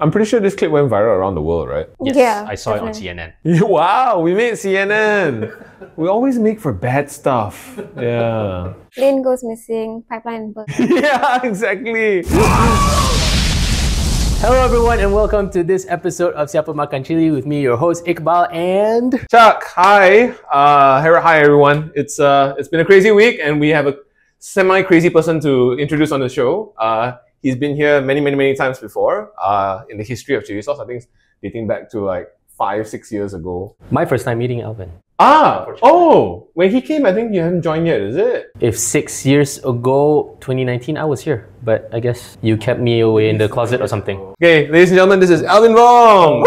I'm pretty sure this clip went viral around the world, right? Yes, Yeah, I saw definitely. it on CNN. Wow, we made CNN. We always make for bad stuff. Yeah. Plane goes missing, pipeline burst. Yeah, exactly. Hello everyone and welcome to this episode of Siapa Makan Cili with me, your host Iqbal and... Chuck, hi. Hi everyone. It's been a crazy week and we have a semi-crazy person to introduce on the show. He's been here many times before in the history of chili sauce. I think it's dating back to like 5-6 years ago. My first time meeting Alvin. When he came, I think you haven't joined yet, is it? If 6 years ago, 2019, I was here. But I guess you kept me away in the closet or something. Okay, ladies and gentlemen, this is Alvin Vong,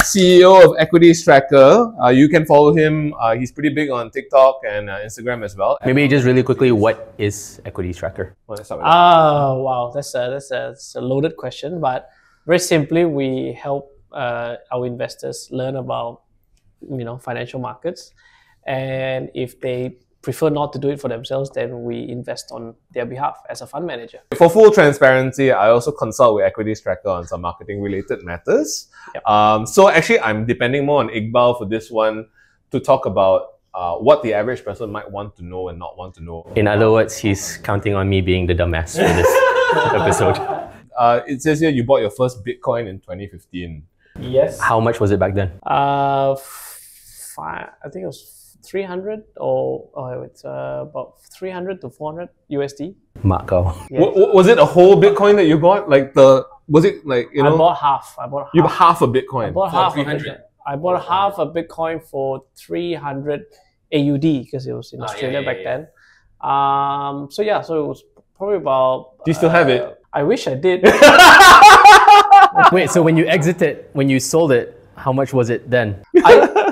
CEO of EquitiesTracker. You can follow him. He's pretty big on TikTok and Instagram as well. Maybe just really quickly, what is EquitiesTracker? Let's start with that. Wow, that's a loaded question, but very simply, we help our investors learn about financial markets, and if they prefer not to do it for themselves, then we invest on their behalf as a fund manager. For full transparency, I also consult with EquitiesTracker on some marketing related matters. Yep. So actually, I'm depending more on Iqbal for this one to talk about what the average person might want to know and not want to know. In other words, he's counting on me being the dumbass for this episode. It says here you bought your first Bitcoin in 2015. Yes. How much was it back then? I think it was 300 it's about 300 to 400 USD. Macau. Yeah. Was it a whole Bitcoin that you bought? Was it like, I bought half. You bought half a Bitcoin? I bought half a 300. Bitcoin. I bought half a Bitcoin for 300 AUD because it was in Australia back then. So it was probably about... Do you still have it? I wish I did. Wait, so when you sold it, how much was it then?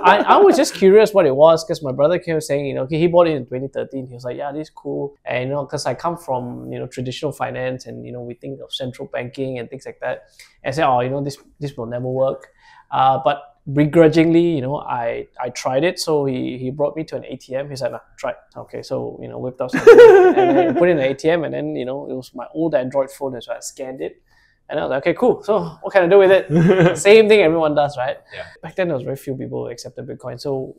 I was just curious what it was because my brother came saying, he bought it in 2013. He was like, yeah, this is cool. And, because I come from, traditional finance and, we think of central banking and things like that. And I said, this will never work. But begrudgingly, I tried it. So he brought me to an ATM. He said, try it. Okay, so, whipped out something and then put it in an ATM. And then, it was my old Android phone. So I scanned it. And I was like, okay, cool. So what can I do with it? Same thing everyone does, right? Yeah. Back then, there was very few people who accepted Bitcoin. So,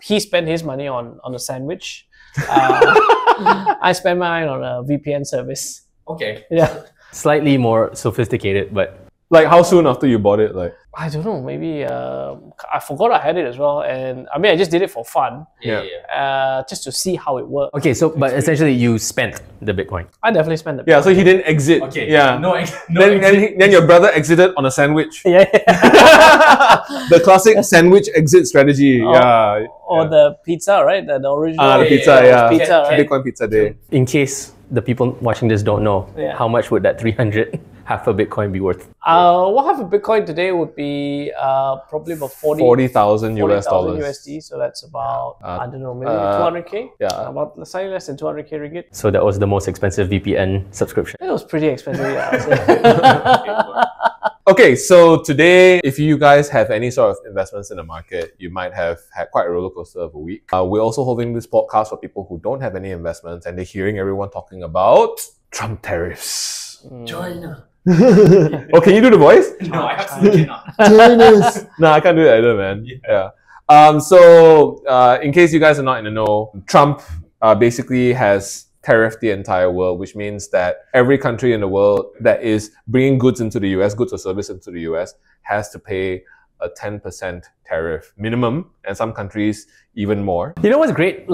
he spent his money on a sandwich. I spent mine on a VPN service. Okay. Yeah. Slightly more sophisticated, but... Like how soon after you bought it? I don't know, maybe I forgot I had it as well, and I just did it for fun, just to see how it worked. Okay, so but essentially you spent the Bitcoin. I definitely spent the Bitcoin. Yeah, so he didn't exit. Okay. Yeah. Then your brother exited on a sandwich. Yeah. The classic sandwich exit strategy. Or the pizza, right? The original. The pizza, yeah. Pizza, right? Bitcoin pizza day. In case the people watching this don't know, how much would that 300 half a Bitcoin be worth? What half a Bitcoin today would be probably about 40,000 US dollars. USD. So that's about, I don't know, maybe 200K? Yeah. About slightly less than 200K ringgit. So that was the most expensive VPN subscription. It was pretty expensive, yeah. I would say. Okay, so today, if you guys have any sort of investments in the market, you might have had quite a roller coaster of a week. We're also holding this podcast for people who don't have any investments and they're hearing everyone talking about Trump tariffs. China. Oh, can you do the voice? No, I absolutely cannot. No, I can't do it either, man. Yeah. So, in case you guys are not in the know, Trump basically has tariffed the entire world, which means that every country in the world that is bringing goods into the US, goods or service into the US, has to pay a 10% tariff minimum, and some countries even more. You know what's great?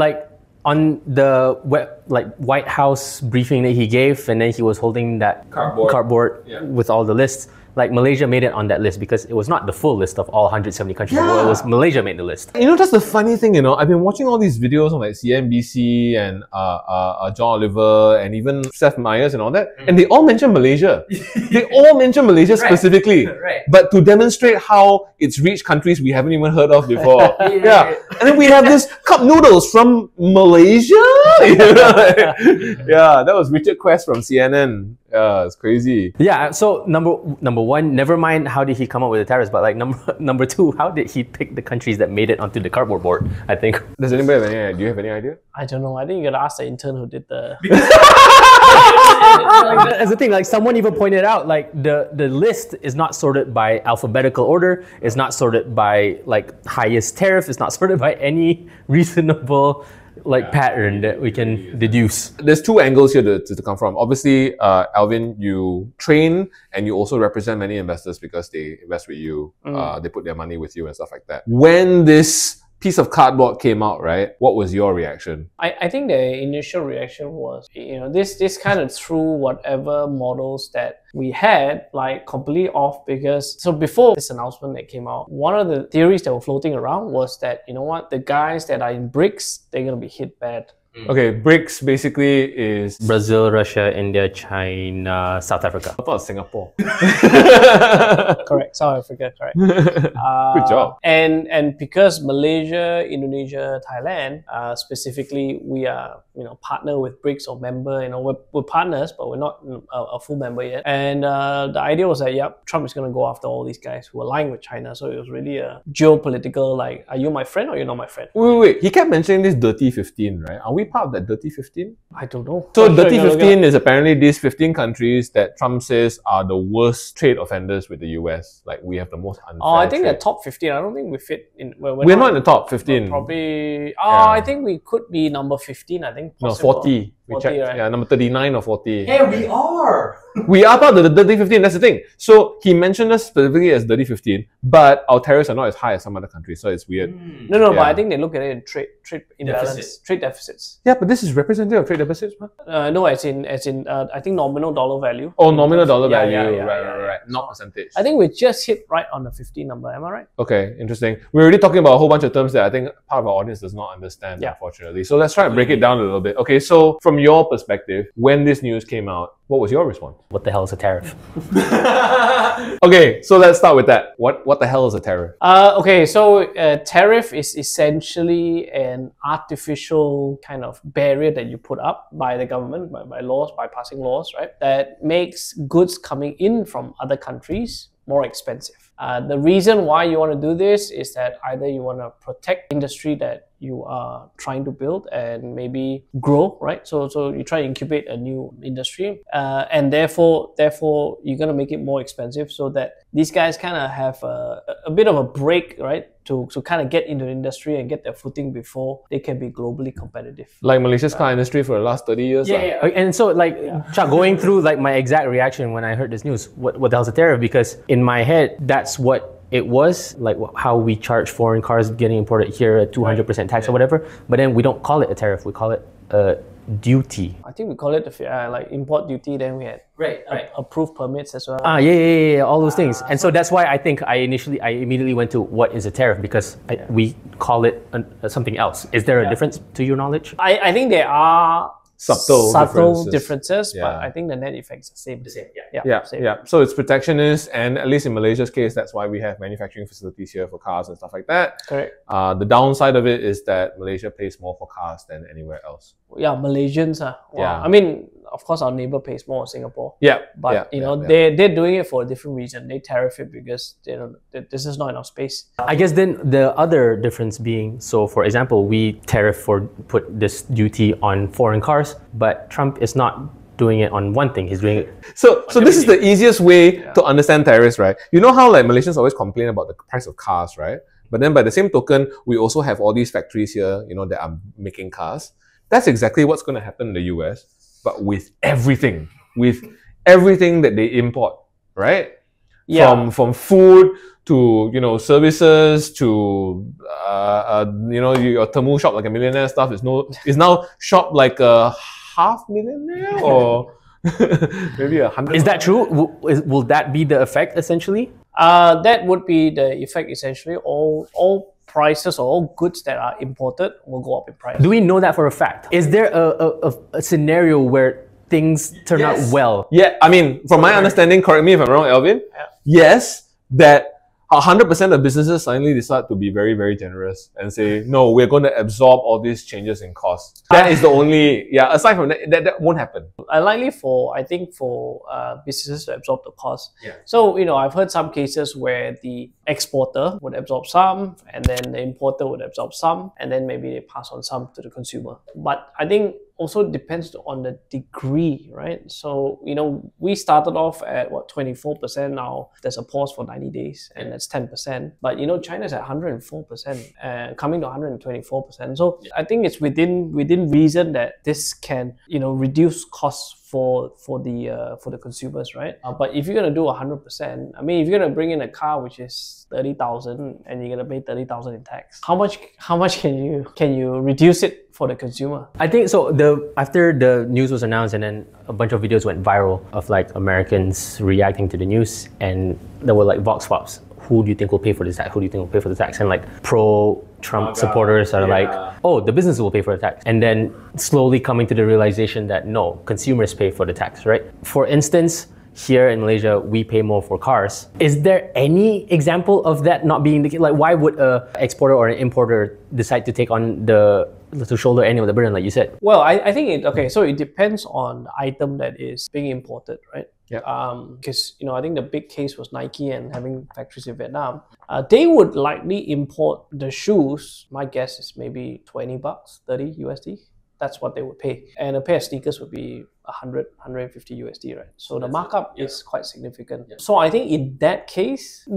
On the White House briefing that he gave, and then he was holding that cardboard with all the lists. Malaysia made it on that list because it was not the full list of all 170 countries in the world. It was Malaysia made the list. That's the funny thing, I've been watching all these videos on CNBC and John Oliver and even Seth Meyers and all that, and they all mention Malaysia. They all mention Malaysia specifically, but to demonstrate how it's reached countries we haven't even heard of before. And then we have this cup noodles from Malaysia. Yeah, that was Richard Quest from CNN. Yeah, it's crazy. Yeah, so number one, never mind how did he come up with the tariffs, but like number two, how did he pick the countries that made it onto the cardboard board? I think. Does anybody have any idea? Do you have any idea? I don't know. I think you gotta ask the intern who did the. That's the thing. Like someone even pointed out, like the list is not sorted by alphabetical order. It's not sorted by like highest tariff. It's not sorted by any reasonable like pattern that we can deduce. There's two angles here to come from. Obviously, Alvin, you train and you also represent many investors because they invest with you. They put their money with you and stuff like that. When this piece of cardboard came out, right? What was your reaction? I think the initial reaction was, this kind of threw whatever models that we had like completely off, because so before this announcement that came out, one of the theories that were floating around was that, you know what, the guys that are in BRICS, they're gonna be hit bad. Okay, BRICS basically is Brazil, Russia, India, China, South Africa. I thought it was Singapore. Correct, South Africa, correct. Good job. And because Malaysia, Indonesia, Thailand, specifically, we are partner with BRICS or member. We're partners, but we're not a full member yet. And the idea was that Trump is going to go after all these guys who are lying with China. So it was really a geopolitical, like, are you my friend or you're not my friend? Wait. He kept mentioning this Dirty 15, right? Are we part of that Dirty 15? I don't know. So Dirty 15 is apparently these 15 countries that Trump says are the worst trade offenders with the US. Like, we have the most unfair I think trade. the top 15, I don't think we fit in. We're not in the top 15. Probably, I think we could be number 15, I think. No, possible. 40. We 40, checked. right? Yeah, number 39 or 40. Hey, we are! We are part of the Dirty 15, that's the thing. So he mentioned us specifically as Dirty 15, but our tariffs are not as high as some other countries, so it's weird. No, but I think they look at it in trade imbalance, trade deficits. Yeah, but this is representative of trade deficits, man. No, as in I think nominal dollar value. Oh, nominal dollar value. Yeah, Right. Not percentage. I think we just hit right on the 15 number, am I right? Okay, interesting. We're already talking about a whole bunch of terms that I think part of our audience does not understand, unfortunately. So let's try and break it down a little bit. Okay, so from your perspective, when this news came out, what was your response? What the hell is a tariff? Okay, so let's start with that. What the hell is a tariff? Okay, so tariff is essentially an artificial kind of barrier that you put up by the government, by laws, by passing laws, right? That makes goods coming in from other countries more expensive. The reason why you want to do this is that either you want to protect industry that you are trying to build and maybe grow, right? So you try to incubate a new industry, and therefore you're going to make it more expensive so that these guys kind of have a bit of a break, right? To kind of get into the industry and get their footing before they can be globally competitive. Like Malaysia's car industry for the last 30 years? Yeah. And so Chuck, going through like my exact reaction when I heard this news, what the hell's a tariff? Because in my head, that's what it was, like how we charge foreign cars getting imported here at 200% tax or whatever. But then we don't call it a tariff, we call it a duty. I think we call it like import duty, then we had approved permits as well. Yeah, all those things. And so that's why I think I immediately went to what is a tariff, because we call it something else. Is there a difference to your knowledge? I think there are subtle differences, but I think the net effect is the same. Same. So it's protectionist, and at least in Malaysia's case, that's why we have manufacturing facilities here for cars and stuff like that. Correct. The downside of it is that Malaysia pays more for cars than anywhere else. Yeah, Malaysians I mean, of course, our neighbor pays more in Singapore. But they're doing it for a different reason. They tariff it because this is not enough space. I guess then the other difference being, so for example, we put this duty on foreign cars, but Trump is not doing it on one thing. He's doing it. So this is the easiest way to understand tariffs, right? You know how like Malaysians always complain about the price of cars, right? But then by the same token, we also have all these factories here, that are making cars. That's exactly what's going to happen in the US, but with everything that they import, right? Yeah. From food to services to your Temu shop like a millionaire stuff is now shop like a half millionaire or maybe 100. Is that true? Will that be the effect essentially? That would be the effect essentially. All prices or all goods that are imported will go up in price. Do we know that for a fact? Is there a scenario where things turn out well? Yeah, I mean, from my understanding, correct me if I'm wrong, Alvin. Yeah. Yes, that 100% of businesses suddenly decide to be very, very generous and say, no, we're going to absorb all these changes in costs. That is the only, aside from that, that won't happen. Unlikely for businesses to absorb the cost. Yeah. So, I've heard some cases where the exporter would absorb some, and then the importer would absorb some, and then maybe they pass on some to the consumer. But I think also depends on the degree, right? So, we started off at 24%. Now there's a pause for 90 days, and that's 10%. But China's at 104%, coming to 124%. So I think it's within reason that this can reduce costs for the consumers, right? But if you're gonna do 100%, I mean, if you're gonna bring in a car which is 30,000 and you're gonna pay 30,000 in tax, how much can you reduce it for the consumer? I think so. After the news was announced, and then a bunch of videos went viral of like Americans reacting to the news, and there were like vox pops. Who do you think will pay for this tax? Who do you think will pay for the tax? And like pro-Trump supporters are like, oh, the business will pay for the tax. And then slowly coming to the realization that no, consumers pay for the tax, right? For instance, here in Malaysia, we pay more for cars. Is there any example of that not being the case? Like, why would an exporter or an importer decide to take on to shoulder any of the burden, like you said? Well, I think so it depends on the item that is being imported, right? Yeah. Because I think the big case was Nike and having factories in Vietnam. They would likely import the shoes. My guess is maybe $20, $30 USD. That's what they would pay. And a pair of sneakers would be 100, 150 USD, right? So the markup is quite significant. Yeah. So I think in that case,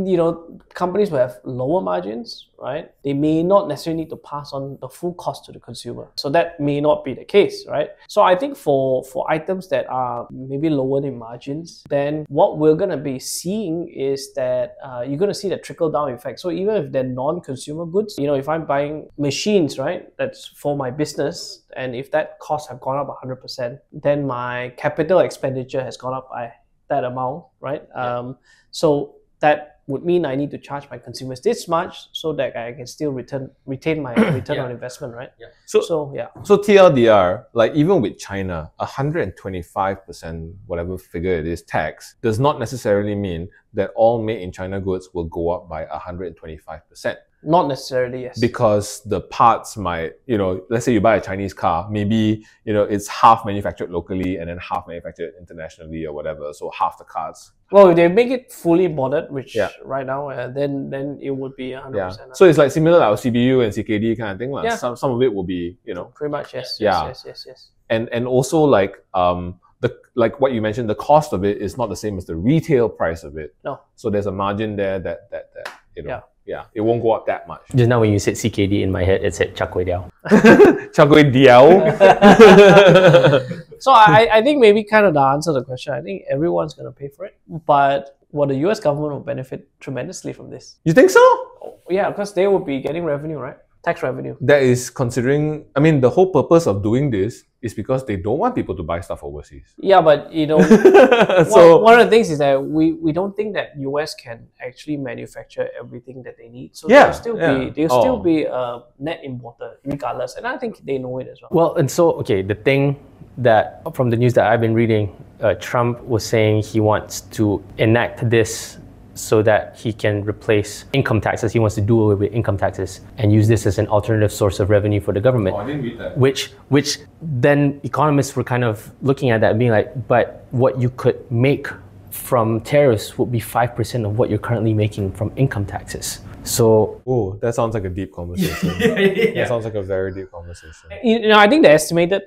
companies will have lower margins, right? They may not necessarily need to pass on the full cost to the consumer. So that may not be the case, right? So I think for items that are maybe lower in margins, then what we're going to be seeing is that you're going to see the trickle down effect. So even if they're non-consumer goods, if I'm buying machines, right, that's for my business, and if that costs have gone up 100%, then my capital expenditure has gone up by that amount, right? Yeah. So that would mean I need to charge my consumers this much so that I can still retain my return on investment, right? Yeah. So TLDR, like even with China, 125%, whatever figure it is, tax does not necessarily mean that all made in China goods will go up by 125%. Not necessarily, yes. Because the parts might, let's say you buy a Chinese car, maybe, it's half manufactured locally and then half manufactured internationally or whatever. So half the cars. Well, if they make it fully bonded, which right now, then it would be 100%. Yeah. So it's like similar like CPU and CKD kind of thing. Like yeah. Some of it will be, Pretty much, yes. Yeah. Yes. And also like, like what you mentioned, the cost of it is not the same as the retail price of it. No. So there's a margin there that Yeah, it won't go up that much. Just now when you said CKD in my head, it said Char Kway Diao. Char Kway Diao. So I think maybe kind of the answer to the question, I think everyone's going to pay for it. But the US government will benefit tremendously from this. You think so? Yeah, because they will be getting revenue, right? Tax revenue. That is considering, I mean, the whole purpose of doing this is because they don't want people to buy stuff overseas. Yeah, but so one of the things is that we don't think that US can actually manufacture everything that they need. So yeah, they'll still be a net importer regardless. And I think they know it as well. Well, and so, okay, the thing that from the news that I've been reading, Trump was saying he wants to enact this so that he can replace income taxes. He wants to do away with income taxes and use this as an alternative source of revenue for the government. Oh, I didn't read that. Which then economists were kind of looking at that and being like, but what you could make from tariffs would be 5% of what you're currently making from income taxes. So, oh, that sounds like a deep conversation. That sounds like a very deep conversation. I think the estimated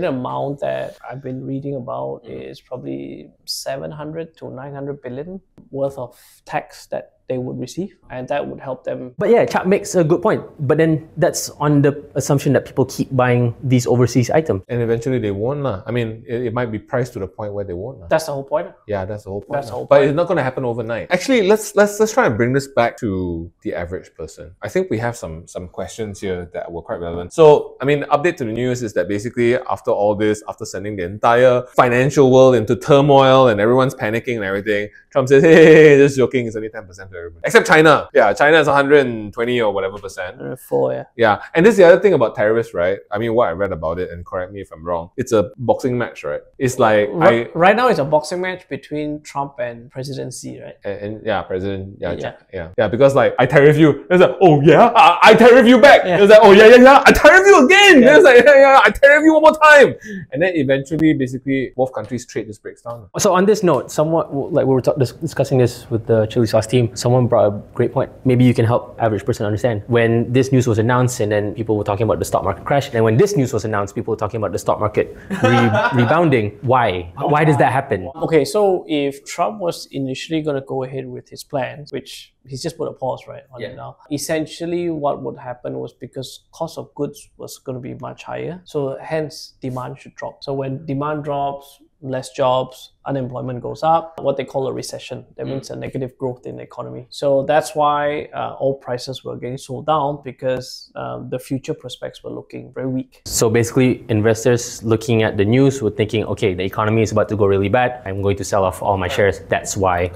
amount that I've been reading about is probably 700 to 900 billion worth of tax that they would receive, and that would help them. But yeah, Chap makes a good point. But then that's on the assumption that people keep buying these overseas items. And eventually they won't. I mean, it might be priced to the point where they won't. That's the whole point. Yeah, that's the whole point. That's the whole but point. It's not going to happen overnight. Actually, let's try and bring this back to the average person. I think we have some questions here that were quite relevant. So, I mean, the update to the news is that basically after all this, after sending the entire financial world into turmoil and everyone's panicking and everything, Trump says, hey, just joking, it's only 10% to everybody. Except China. Yeah, China is 120 or whatever percent. 4, yeah. Yeah, and this is the other thing about tariffs, right? I mean, what I read about it, and correct me if I'm wrong, it's a boxing match, right? It's like right now it's a boxing match between Trump and President Xi, right? And yeah, President, yeah, because like I tariff you, it's like, oh yeah, I tariff you back. It's like, oh yeah, I tariff you again. It's like, yeah, I tariff you one more time, and then eventually, basically, both countries' trade just breaks down. So on this note, somewhat like we were discussing this with the chili sauce team, someone brought a great point. Maybe you can help average person understand. When this news was announced, and then people were talking about the stock market crash, and when this news was announced, people were talking about the stock market rebounding. Why? Why does that happen? Okay, so if Trump was initially going to go ahead with his plans, which he's just put a pause on it now, essentially what would happen was because cost of goods was going to be much higher, so hence demand should drop. So when demand drops, less jobs, unemployment goes up, what they call a recession. That means a negative growth in the economy. So that's why oil prices were getting sold down, because the future prospects were looking very weak. So basically, investors looking at the news were thinking, okay, the economy is about to go really bad. I'm going to sell off all my shares. That's why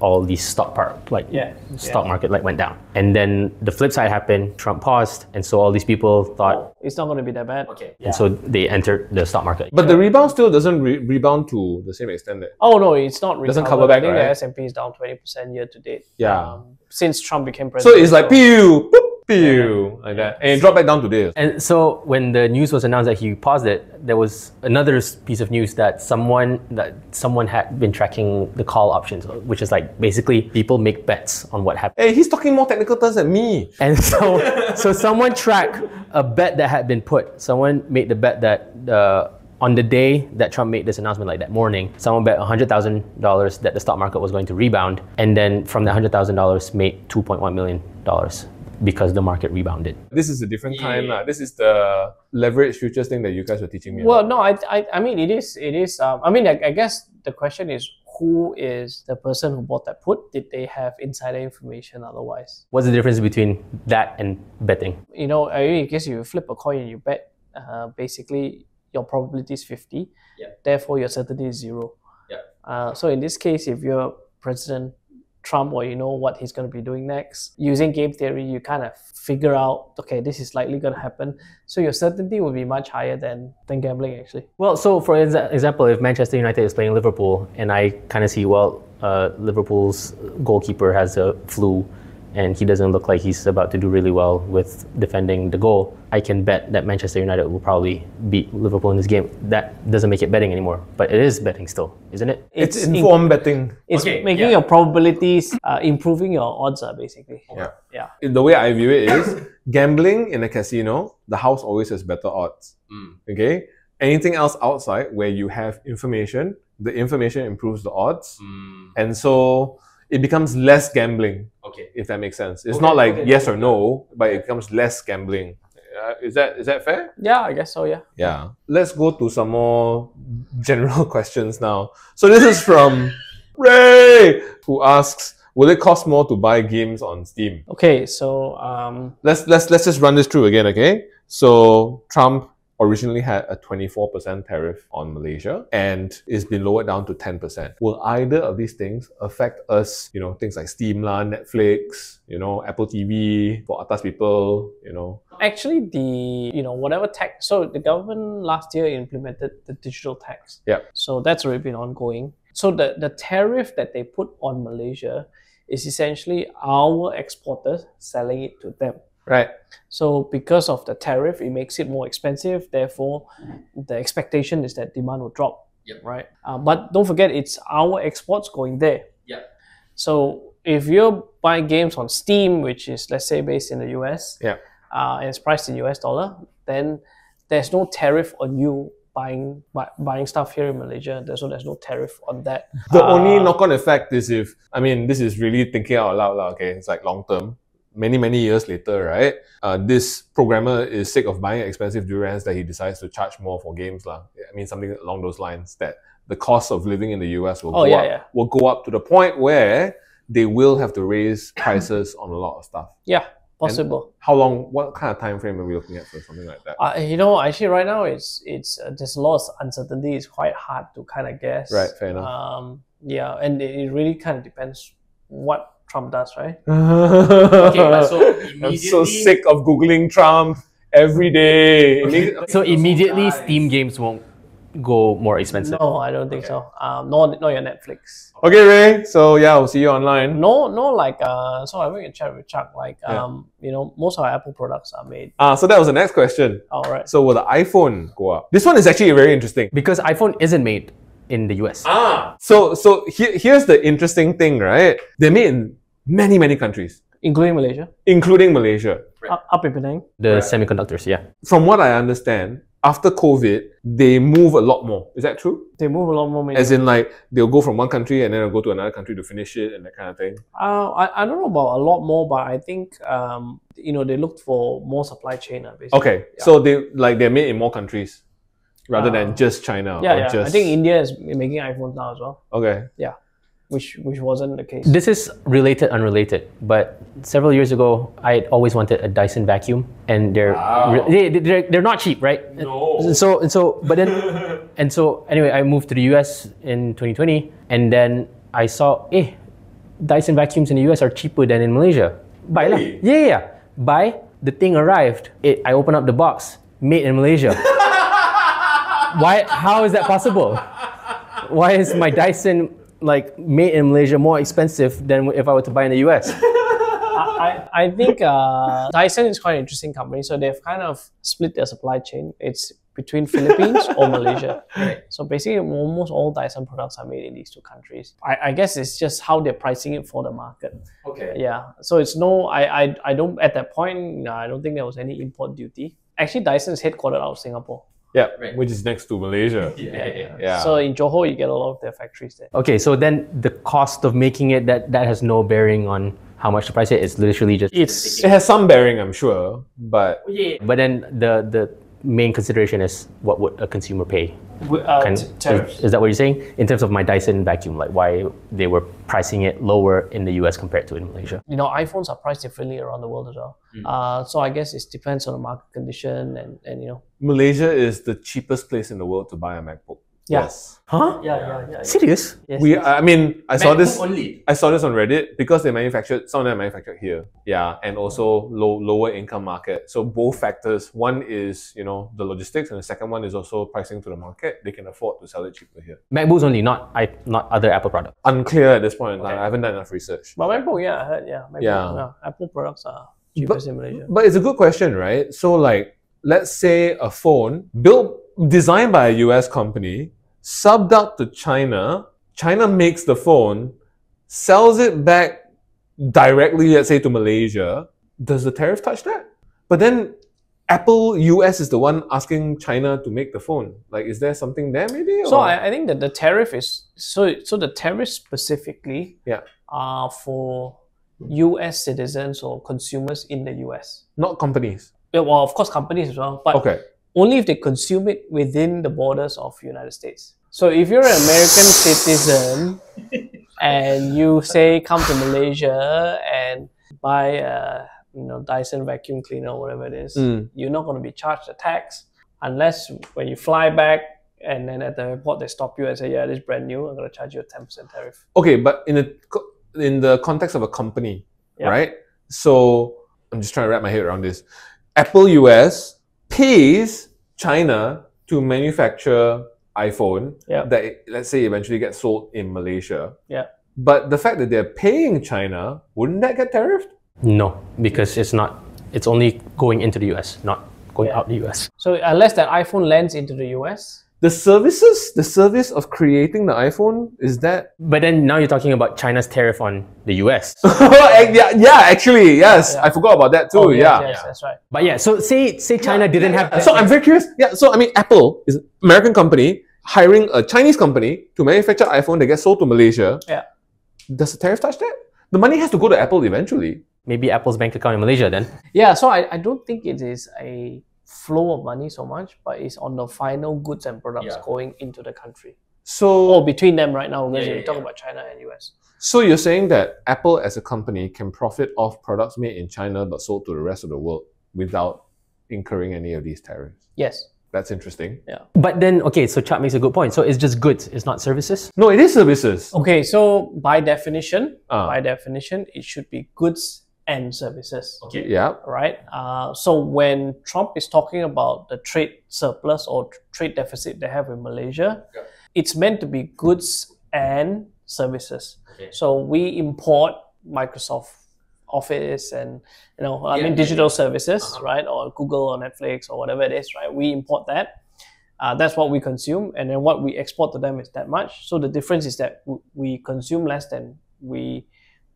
all these stock market went down. And then the flip side happened, Trump paused, and so all these people thought it's not going to be that bad. And so they entered the stock market. But the rebound still doesn't rebound to the same extent that... Oh no, it's not recovered. Doesn't cover back, I think right? the S&P is down 20% year to date. Yeah. Since Trump became president. So it's like pew, boop, pew, like that. And it dropped back down to this. And so when the news was announced that he paused it, there was another piece of news that someone had been tracking the call options, which is like basically people make bets on what happened. Hey, he's talking more technical terms than me. And so someone tracked a bet that had been put. Someone made the bet that on the day that Trump made this announcement, like that morning, someone bet $100,000 that the stock market was going to rebound, and then from the $100,000 made $2.1 million because the market rebounded. This is a different time. This is the leverage futures thing that you guys were teaching me about. No, I mean, it is. I mean, I guess the question is, who is the person who bought that put? Did they have insider information otherwise? What's the difference between that and betting? You know, I guess you flip a coin and you bet, basically your probability is 50. Therefore, your certainty is 0. So in this case, if you're President Trump, or you know what he's going to be doing next, using game theory, you kind of figure out, okay, this is likely going to happen. So your certainty will be much higher than gambling, actually. Well, so for example, if Manchester United is playing Liverpool, and I kind of see, well, Liverpool's goalkeeper has a flu, and he doesn't look like he's about to do really well with defending the goal, I can bet that Manchester United will probably beat Liverpool in this game. That doesn't make it betting anymore, but it is betting still, isn't it? It's informed betting. It's making your probabilities, improving your odds, basically. The way I view it is, gambling in a casino, the house always has better odds. Okay? Anything else outside where you have information, the information improves the odds. And so it becomes less gambling, if that makes sense. It's not like yes or no, but it becomes less gambling. Is that fair? Yeah, I guess so, yeah. Yeah. Let's go to some more general questions now. So this is from Ray, who asks, will it cost more to buy games on Steam? Okay, so let's just run this through again, okay? So Trump originally had a 24% tariff on Malaysia, and it's been lowered down to 10%. Will either of these things affect us, you know, things like Steam, Netflix, you know, Apple TV, for atas people, you know? Actually, whatever tax, so the government last year implemented the digital tax. So that's already been ongoing. So the tariff that they put on Malaysia is essentially our exporters selling it to them. Right. So because of the tariff, it makes it more expensive. Therefore, the expectation is that demand will drop. Right. But don't forget, it's our exports going there. So if you're buying games on Steam, which is, let's say, based in the US, and it's priced in US dollar, then there's no tariff on you buying stuff here in Malaysia. There's no tariff on that. The only knock-on effect is if, I mean, this is really thinking out loud, okay? It's like long-term. Many years later, right? This programmer is sick of buying expensive durians that he decides to charge more for games. I mean, something along those lines, that the cost of living in the US will go up to the point where they will have to raise prices on a lot of stuff. Yeah, possible. And how long, what kind of time frame are we looking at for something like that? Actually right now it's there's a lot of uncertainty. It's quite hard to kind of guess. Right, fair enough. Yeah, and it really kind of depends what Trump does, right? I'm so sick of Googling Trump every day. So immediately, Steam games won't go more expensive. No, I don't think so. Not your Netflix. Okay, Ray. So yeah, we'll see you online. No, like so I went and chat with Chuck. Like you know, most of our Apple products are made. So that was the next question. All right. So will the iPhone go up? This one is actually very interesting. Because iPhone isn't made in the US. So here's the interesting thing, right? They're made in many countries, Including Malaysia. including Malaysia. Up in Penang. The semiconductors, yeah. From what I understand, after COVID, they move a lot more. Is that true? They move a lot more. As in, like, they'll go from one country and then they'll go to another country to finish it and that kind of thing. I don't know about a lot more, but I think you know, they looked for more supply chain basically. Okay, so they're made in more countries rather than just China. Yeah. Just... I think India is making iPhones now as well. Okay. Yeah. Which wasn't the case. This is related, unrelated, but several years ago, I always wanted a Dyson vacuum, and they're not cheap, right? No. But then anyway, I moved to the US in 2020, and then I saw, Dyson vacuums in the US are cheaper than in Malaysia. Buy lah. Yeah. Buy. The thing arrived. I opened up the box. Made in Malaysia. Why? How is that possible? Why is my Dyson like made in Malaysia more expensive than if I were to buy in the US? I think Dyson is quite an interesting company. So they've kind of split their supply chain. It's between Philippines or Malaysia. Right. So basically, almost all Dyson products are made in these two countries. I guess it's just how they're pricing it for the market. Okay. Yeah. So it's no, I don't, at that point, I don't think there was any import duty. Actually, Dyson is headquartered out of Singapore. Yeah, which is next to Malaysia. Yeah. So in Johor, you get a lot of their factories there. Okay, so then the cost of making it, that has no bearing on how much the price is. It's literally just... It has some bearing, I'm sure, but... But then the main consideration is what would a consumer pay? Tariffs. Is that what you're saying? In terms of my Dyson vacuum, like why they were pricing it lower in the US compared to in Malaysia? You know, iPhones are priced differently around the world as well. So I guess it depends on the market condition and you know. Malaysia is the cheapest place in the world to buy a MacBook. Yeah. Yes. Huh? Yeah. Serious? Yes. I mean, I saw this on Reddit because some of them are manufactured here. Yeah, and also lower income market. So both factors. One is, you know, the logistics, and the second one is also pricing to the market. They can afford to sell it cheaper here. MacBooks only, not other Apple products. Unclear at this point in time. I haven't done enough research. But MacBook, I heard, MacBook, Apple products are cheapest in Malaysia. But it's a good question, right? So like, let's say a phone designed by a US company, subbed out to China, China makes the phone, sells it back directly, let's say, to Malaysia. Does the tariff touch that? But then Apple US is the one asking China to make the phone. Like, is there something there maybe? So I think that the tariff is, so the tariff specifically are for US citizens or consumers in the US. Not companies. Well, of course, companies as well. But only if they consume it within the borders of the United States. So if you're an American citizen and you say come to Malaysia and buy a Dyson vacuum cleaner or whatever it is, you're not going to be charged a tax unless when you fly back and then at the airport they stop you and say, yeah, this is brand new, I'm going to charge you a 10% tariff. Okay, but in the context of a company, right? So I'm just trying to wrap my head around this. Apple US pays China to manufacture iPhone that, let's say, eventually gets sold in Malaysia. Yeah. But the fact that they're paying China, wouldn't that get tariffed? No, because it's only going into the US, not going out the US. So unless that iPhone lands into the US? The service of creating the iPhone, is that... But then now you're talking about China's tariff on the US. Actually, yes. I forgot about that too. Yes, that's right. But so say China didn't have... So I'm very curious. So I mean, Apple is an American company hiring a Chinese company to manufacture iPhone that gets sold to Malaysia. Yeah. Does the tariff touch that? The money has to go to Apple eventually. Maybe Apple's bank account in Malaysia then. Yeah, so I don't think it is a flow of money so much, but it's on the final goods and products going into the country. So between them right now, we're talking about China and US. So you're saying that Apple as a company can profit off products made in China but sold to the rest of the world without incurring any of these tariffs? Yes. That's interesting. Yeah. But then, okay, so Chat makes a good point. So it's just goods, it's not services? No, it is services. Okay, so by definition, it should be goods and services. Okay. Yeah. Right? So when Trump is talking about the trade surplus or trade deficit they have with Malaysia, it's meant to be goods and services. Okay. So we import Microsoft Office and digital services, right? Or Google or Netflix or whatever it is, right? We import that. That's what we consume, and then what we export to them is that much. So the difference is that we consume less than we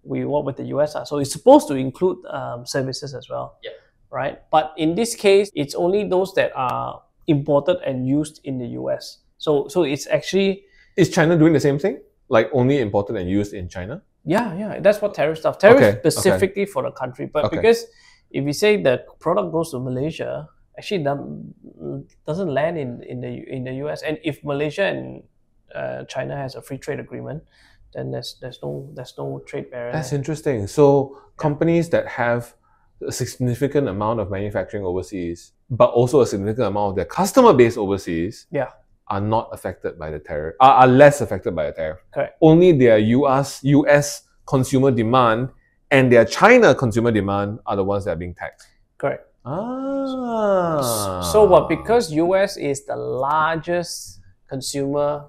work with the US. So it's supposed to include services as well, right? But in this case, it's only those that are imported and used in the US. So it's actually... Is China doing the same thing? Like only imported and used in China? Yeah, that's what tariff stuff. Tariff specifically for the country, but because if you say the product goes to Malaysia, actually doesn't land in the US. And if Malaysia and China has a free trade agreement, then there's no trade barrier. That's interesting. So companies that have a significant amount of manufacturing overseas, but also a significant amount of their customer base overseas, are not affected by the tariff, are less affected by the tariff. Correct. Only their US consumer demand and their China consumer demand are the ones that are being taxed. Correct. Ah. So because US is the largest consumer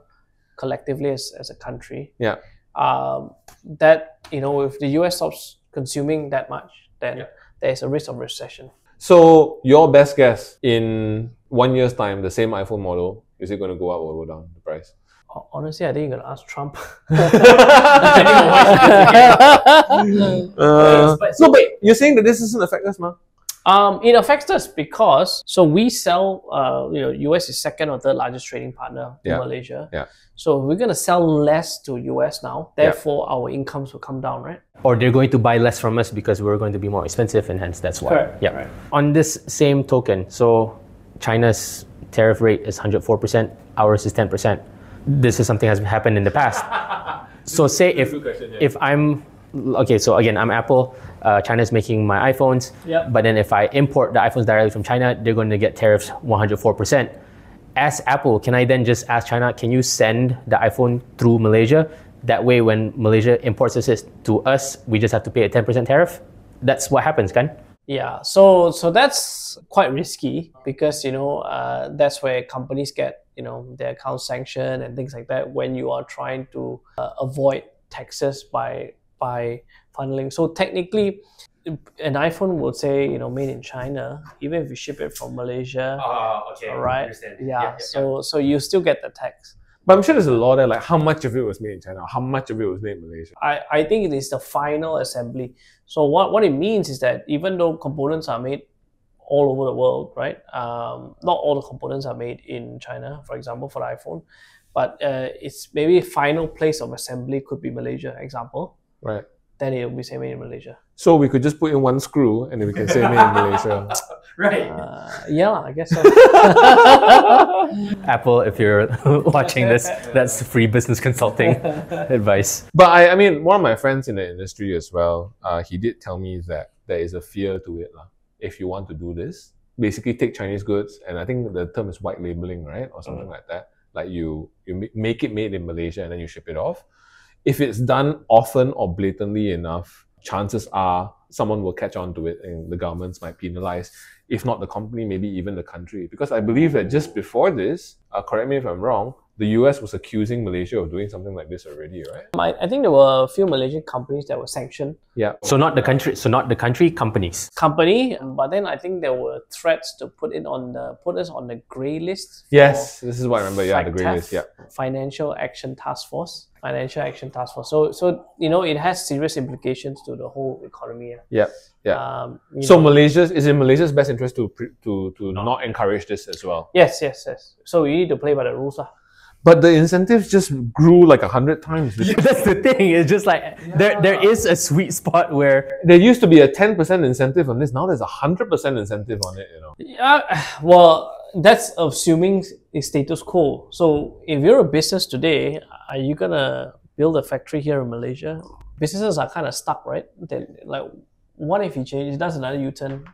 collectively as a country, that, if the US stops consuming that much, then there's a risk of recession. So your best guess, in 1 year's time, the same iPhone model, is it going to go up or go down, the price? Honestly, I think you're going to ask Trump. But you're saying that this doesn't affect us, ma? It affects us because we sell. US is second or third largest trading partner to Malaysia. Yeah. So we're gonna sell less to US now. Therefore, our incomes will come down, right? Or they're going to buy less from us because we're going to be more expensive, and hence that's why. Correct. Yeah. Right. On this same token, so China's tariff rate is 104%. Ours is 10%. This is something has happened in the past. So say if I'm so again, I'm Apple. China's making my iPhones, but then if I import the iPhones directly from China, they're going to get tariffs 104%. As Apple, can I then just ask China, can you send the iPhone through Malaysia? That way, when Malaysia imports this to us, we just have to pay a 10% tariff? That's what happens, kan? Yeah, so that's quite risky because that's where companies get their account sanctioned and things like that when you are trying to avoid taxes by funneling. So technically, an iPhone would say made in China, even if you ship it from Malaysia. Right? Yeah. So you still get the tax. But I'm sure there's a law there, like how much of it was made in China, how much of it was made in Malaysia. I think it is the final assembly. So what it means is that even though components are made all over the world, right? Not all the components are made in China, for example, for the iPhone, but it's maybe final place of assembly could be Malaysia, example. Right. Then it will be say made in Malaysia. So we could just put in one screw and then we can say made in Malaysia. Right. Yeah, I guess so. Apple, if you're watching this, that's free business consulting advice. But I mean, one of my friends in the industry as well, he did tell me that there is a fear to it. If you want to do this, basically take Chinese goods, and I think the term is white labeling, right? Or something like that. Like you make it made in Malaysia and then you ship it off. If it's done often or blatantly enough, chances are someone will catch on to it and the governments might penalize, if not the company, maybe even the country. Because I believe that just before this, correct me if I'm wrong, the US was accusing Malaysia of doing something like this already, right? I think there were a few Malaysian companies that were sanctioned. Yeah. So not the country, companies. But then I think there were threats to put us on the grey list. Yes, this is what I remember. Yeah, the grey list. Yeah. Financial Action Task Force. So it has serious implications to the whole economy. Yeah. So is in Malaysia's best interest to not encourage this as well? Yes. So we need to play by the rules. But the incentives just grew like 100 times. That's the thing. It's just like there is a sweet spot where there used to be a 10% incentive on this. Now there's a 100% incentive on it. Yeah. Well, that's assuming it's status quo. So if you're a business today, are you gonna build a factory here in Malaysia? Businesses are kind of stuck, right? Then, like, what if he changes, does another U-turn?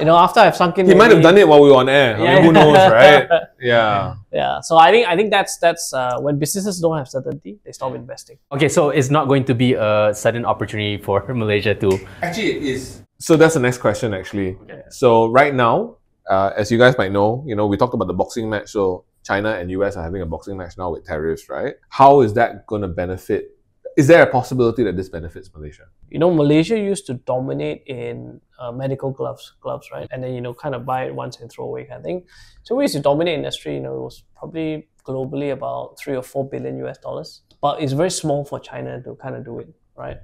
After I've sunk in, He might have done it while we were on air. I mean, who knows, right? Yeah. Yeah. So I think that's when businesses don't have certainty, they stop investing. Okay, so it's not going to be a sudden opportunity for Malaysia to. Actually, it is. So that's the next question, actually. Okay. So right now, as you guys might know, we talked about the boxing match. So China and US are having a boxing match now with tariffs, right? How is that going to benefit? Is there a possibility that this benefits Malaysia? Malaysia used to dominate in medical gloves, right? And then, kind of buy it once and throw away kind of thing. So we used to dominate industry, it was probably globally about 3 or 4 billion US dollars. But it's very small for China to kind of do it, right?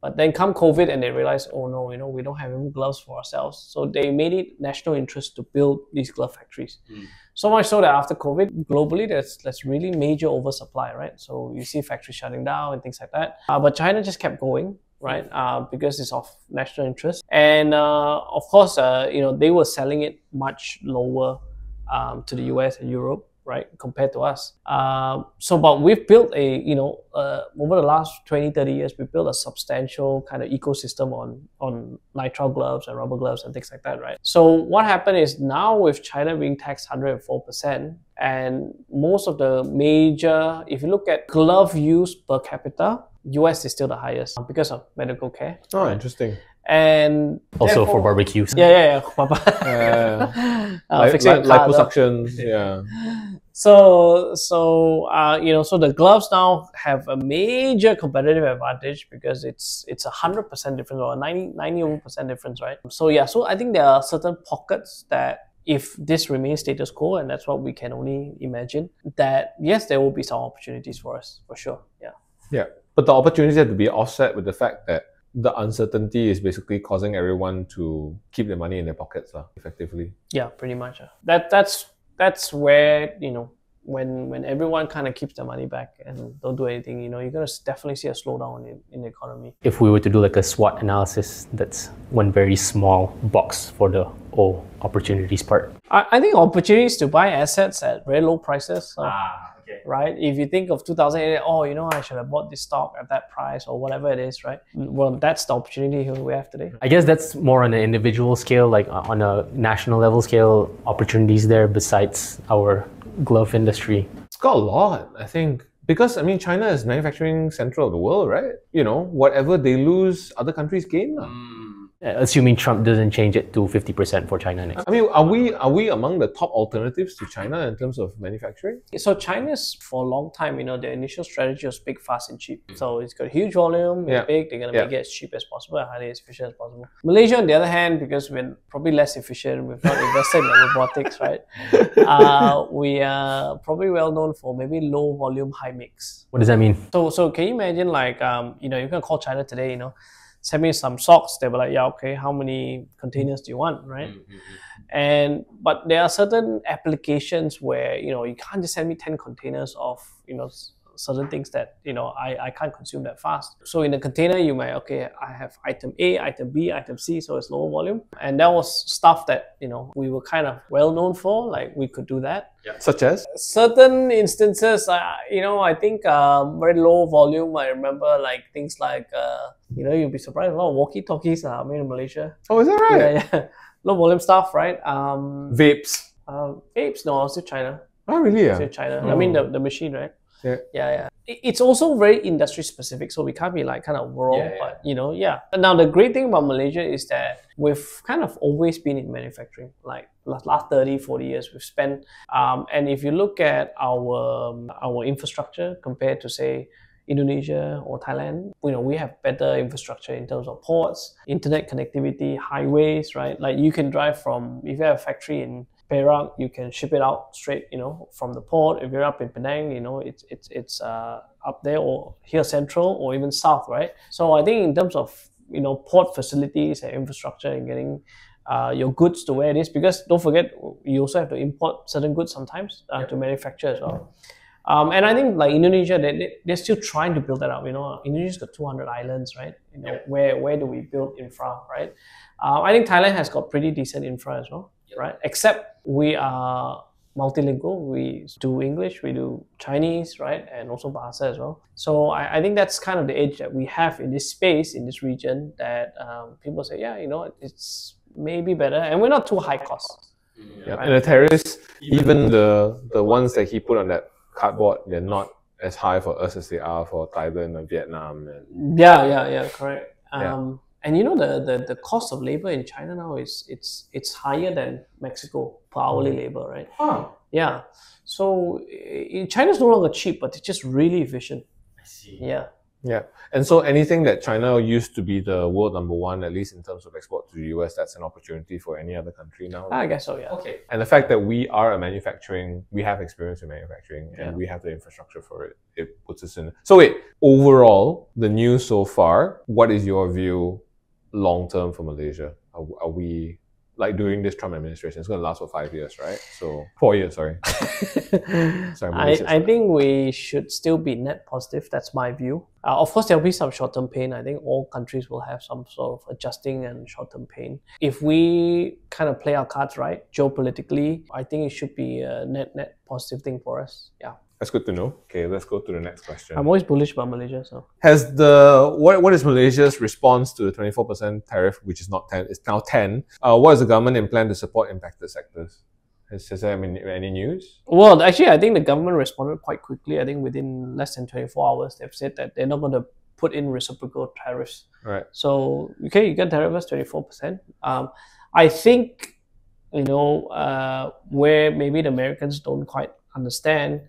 But then come COVID and they realized, oh no, we don't have any gloves for ourselves. So they made it national interest to build these glove factories. So much so that after COVID, globally, there's really major oversupply, right? So you see factories shutting down and things like that. But China just kept going, right? Because it's of national interest. And of course, they were selling it much lower to the US and Europe, right, compared to us. But we've built over the last 20, 30 years, we built a substantial kind of ecosystem on nitrile gloves and rubber gloves and things like that, right? So what happened is now with China being taxed 104%, and most of the major, if you look at glove use per capita, US is still the highest because of medical care. Oh, right? Interesting. And also for barbecues. Yeah. Liposuction, yeah. So the gloves now have a major competitive advantage because it's 100% difference or 90% difference, right? So I think there are certain pockets that if this remains status quo, and that's what we can only imagine, that yes, there will be some opportunities for us, for sure. Yeah. But the opportunities have to be offset with the fact that the uncertainty is basically causing everyone to keep their money in their pockets, effectively. Yeah, pretty much. That's where, when everyone kind of keeps their money back and don't do anything, you're going to definitely see a slowdown in the economy. If we were to do like a SWOT analysis, that's one very small box for the opportunities part. I think opportunities to buy assets at very low prices. Right? If you think of 2008, I should have bought this stock at that price or whatever it is, right? Well, that's the opportunity we have today. I guess that's more on an individual scale, like on a national level scale, opportunities there besides our glove industry. It's got a lot, I think. Because, China is manufacturing central of the world, right? Whatever they lose, other countries gain. Assuming Trump doesn't change it to 50% for China next. Are we among the top alternatives to China in terms of manufacturing? So China's for a long time, their initial strategy was big, fast, and cheap. So it's got huge volume, it's big, they're going to make it as cheap as possible and highly as efficient as possible. Malaysia, on the other hand, because we're probably less efficient, we've not invested in robotics, right? We are probably well known for maybe low volume, high mix. What does that mean? So can you imagine you can call China today, send me some socks. They were like, okay, how many containers do you want, right? But there are certain applications where, you can't just send me 10 containers of, certain things that, I can't consume that fast. So in the container, you might, I have item A, item B, item C, so it's lower volume. And that was stuff that, we were kind of well known for, like we could do that. Yeah. Such as? Certain instances, I think very low volume. I remember things like, you'll be surprised, a lot of walkie-talkies are made in Malaysia. Oh, is that right? Yeah. Low volume stuff, right? Vapes? Vapes, no, still China. Oh, really? Still China. Oh. The machine, right? Yeah. It's also very industry specific, so we can't be kind of overall, but Now the great thing about Malaysia is that we've kind of always been in manufacturing, like last 30, 40 years we've spent. And if you look at our infrastructure compared to say Indonesia or Thailand, we have better infrastructure in terms of ports, internet connectivity, highways, right? Like you can drive if you have a factory in Perak, you can ship it out straight, from the port. If you're up in Penang, it's up there or here central or even south, right? So I think in terms of, port facilities and infrastructure and getting your goods to where it is, because don't forget, you also have to import certain goods sometimes to manufacture as well. And I think like Indonesia, they're still trying to build that up. Indonesia's got 200 islands, right? Where do we build infra, right? I think Thailand has got pretty decent infra as well, right? Except we are multilingual. We do English, we do Chinese, right? And also Bahasa as well. So I think that's kind of the edge that we have in this space, in this region, that people say, yeah, you know, it's maybe better. And we're not too high cost. Yeah. Right? And the tariffs, even the ones that he put on that cardboard, they're not as high for us as they are for Thailand and Vietnam. And yeah, correct. Yeah. And you know, the cost of labor in China now it's higher than Mexico per hourly labor, right? Huh. Yeah. So China's no longer cheap, but it's just really efficient. I see. Yeah. Yeah. And so anything that China used to be the world #1, at least in terms of export to the US, that's an opportunity for any other country now. I guess so, yeah. Okay. And the fact that we have experience in manufacturing and we have the infrastructure for it, it puts us in. So wait, overall, the news so far, what is your view long term for Malaysia? Are we, like during this Trump administration, it's going to last for 5 years, right? So 4 years, sorry. I think we should still be net positive. That's my view. Of course, there'll be some short-term pain. I think all countries will have some sort of adjusting and short-term pain. If we kind of play our cards right, geopolitically, I think it should be a net positive thing for us. Yeah. That's good to know. Okay, let's go to the next question. I'm always bullish about Malaysia. So has what is Malaysia's response to the 24% tariff, which is not 10, it's now 10? What is the government in plan to support impacted sectors? Has there been any news? Well, actually, I think the government responded quite quickly. I think within less than 24 hours, they've said that they're not going to put in reciprocal tariffs. Right. So, okay, you get tariffs 24%. I think, you know, where maybe the Americans don't quite understand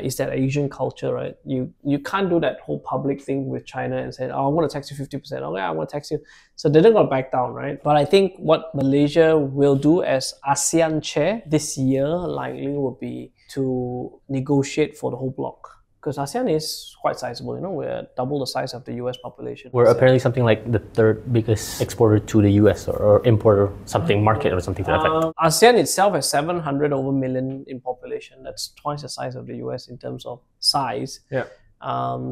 is that Asian culture, right? You can't do that whole public thing with China and say, oh, I'm going to tax you 50%. Okay, I'm going to tax you. So they're not going to back down, right? But I think what Malaysia will do as ASEAN chair this year likely will be to negotiate for the whole bloc. Because ASEAN is quite sizable, you know, we're double the size of the US population. We're apparently something like the third biggest exporter to the US or importer, something market or something to that effect. ASEAN itself has 700 over million in population. That's twice the size of the US in terms of size. Yeah.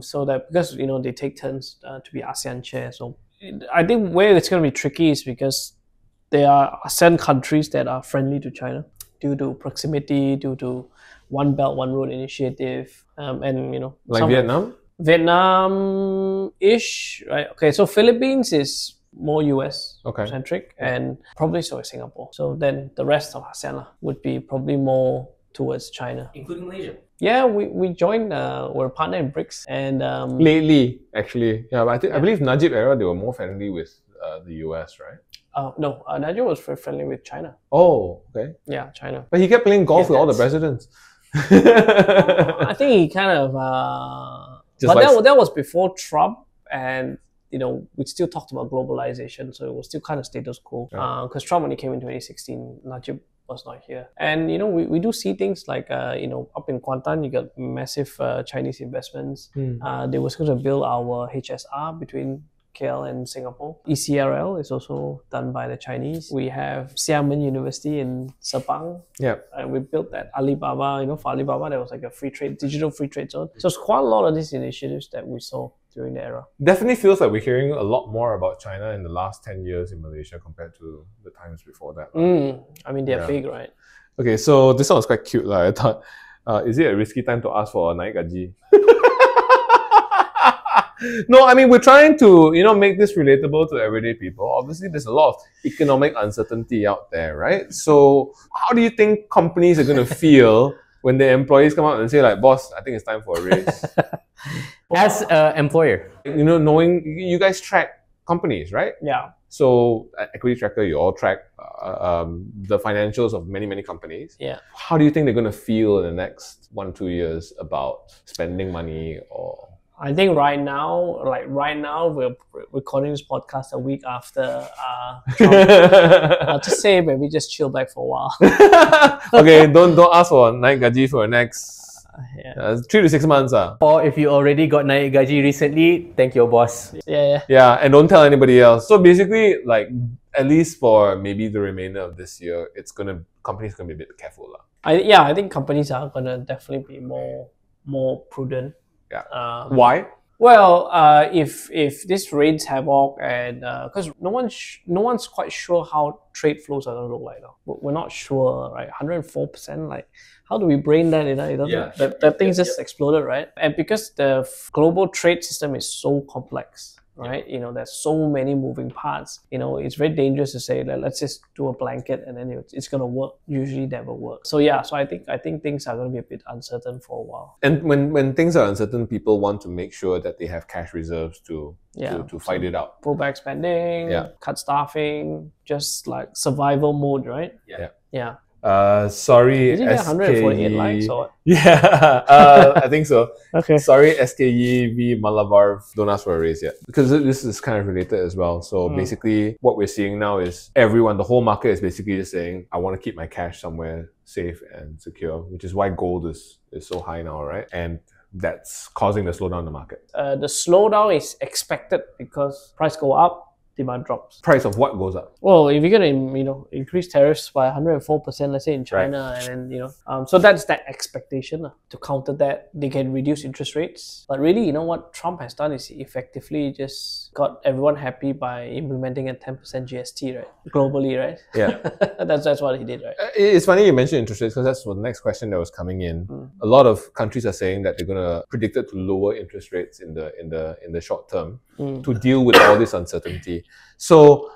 So that because, you know, they take turns to be ASEAN chair. So I think where it's going to be tricky is because there are ASEAN countries that are friendly to China due to proximity, due to One Belt, One Road initiative, and you know, like Vietnam? Vietnam-ish, right? Okay, so Philippines is more US centric, and probably so is Singapore. So then the rest of ASEAN would be probably more towards China, including Malaysia. Yeah, we joined. We're a partner in BRICS, and lately, actually, yeah. But I believe Najib era they were more friendly with the US, right? No, Najib was very friendly with China. Oh, okay. Yeah, China. But he kept playing golf with all the presidents. I think he kind of. But that was before Trump, and you know we still talked about globalization, so it was still kind of status quo. Because Trump, when he came in 2016, Najib was not here, and you know we do see things like you know up in Kuantan, you got massive Chinese investments. They were going to build our HSR between KL and Singapore. ECRL is also done by the Chinese. We have Xiamen University in Sepang. Yeah. And we built that Alibaba, you know, for Alibaba, there was like a free trade, digital free trade zone. So it's quite a lot of these initiatives that we saw during the era. Definitely feels like we're hearing a lot more about China in the last 10 years in Malaysia compared to the times before that. Right? I mean, they're big, right? Okay, so this one was quite cute. I thought, is it a risky time to ask for a naik gaji? No, I mean, we're trying to, you know, make this relatable to everyday people. Obviously, there's a lot of economic uncertainty out there, right? So how do you think companies are going to feel when their employees come out and say like, boss, I think it's time for a raise? As an employer. You know, knowing you guys track companies, right? Yeah. So at EquitiesTracker, you all track the financials of many, many companies. Yeah. How do you think they're going to feel in the next 1-2 years about spending money or... I think right now, we're recording this podcast a week after Trump. I'll just say maybe just chill back for a while. Okay, don't ask for naik gaji for the next 3 to 6 months. Or if you already got naik gaji recently, thank your boss. Yeah, and don't tell anybody else. So basically, like at least for maybe the remainder of this year, companies gonna be a bit careful. I think companies are gonna definitely be more prudent. Yeah. Why? Well, if this rains havoc and because no one's quite sure how trade flows are going to look like now. We're not sure, right? 104%, like how do we brain that? It doesn't. That thing just exploded, right? And because the global trade system is so complex, right? There's so many moving parts. It's very dangerous to say that let's just do a blanket and then it's gonna work. Usually never works. So yeah, so I think things are gonna be a bit uncertain for a while. And when things are uncertain, people want to make sure that they have cash reserves to fight it out. Pull back spending, cut staffing, just like survival mode, right? Yeah. Sorry, did you get 148 likes or what? Yeah, I think so. Okay. Sorry, SKE v Malabar, don't ask for a raise yet. Because this is kind of related as well. So basically, what we're seeing now is the whole market is basically just saying, I want to keep my cash somewhere safe and secure, which is why gold is so high now, right? And that's causing the slowdown in the market. The slowdown is expected because price go up, demand drops. Price of what goes up? Well, if you're gonna increase tariffs by 104%, let's say in China, and then so that's that expectation. To counter that, they can reduce interest rates. But really, what Trump has done is he effectively just got everyone happy by implementing a 10% GST, right? Globally, right? Yeah. that's what he did, right? It's funny you mentioned interest rates because that's the next question that was coming in. A lot of countries are saying that they're gonna predicted to lower interest rates in the short term to deal with all this uncertainty. So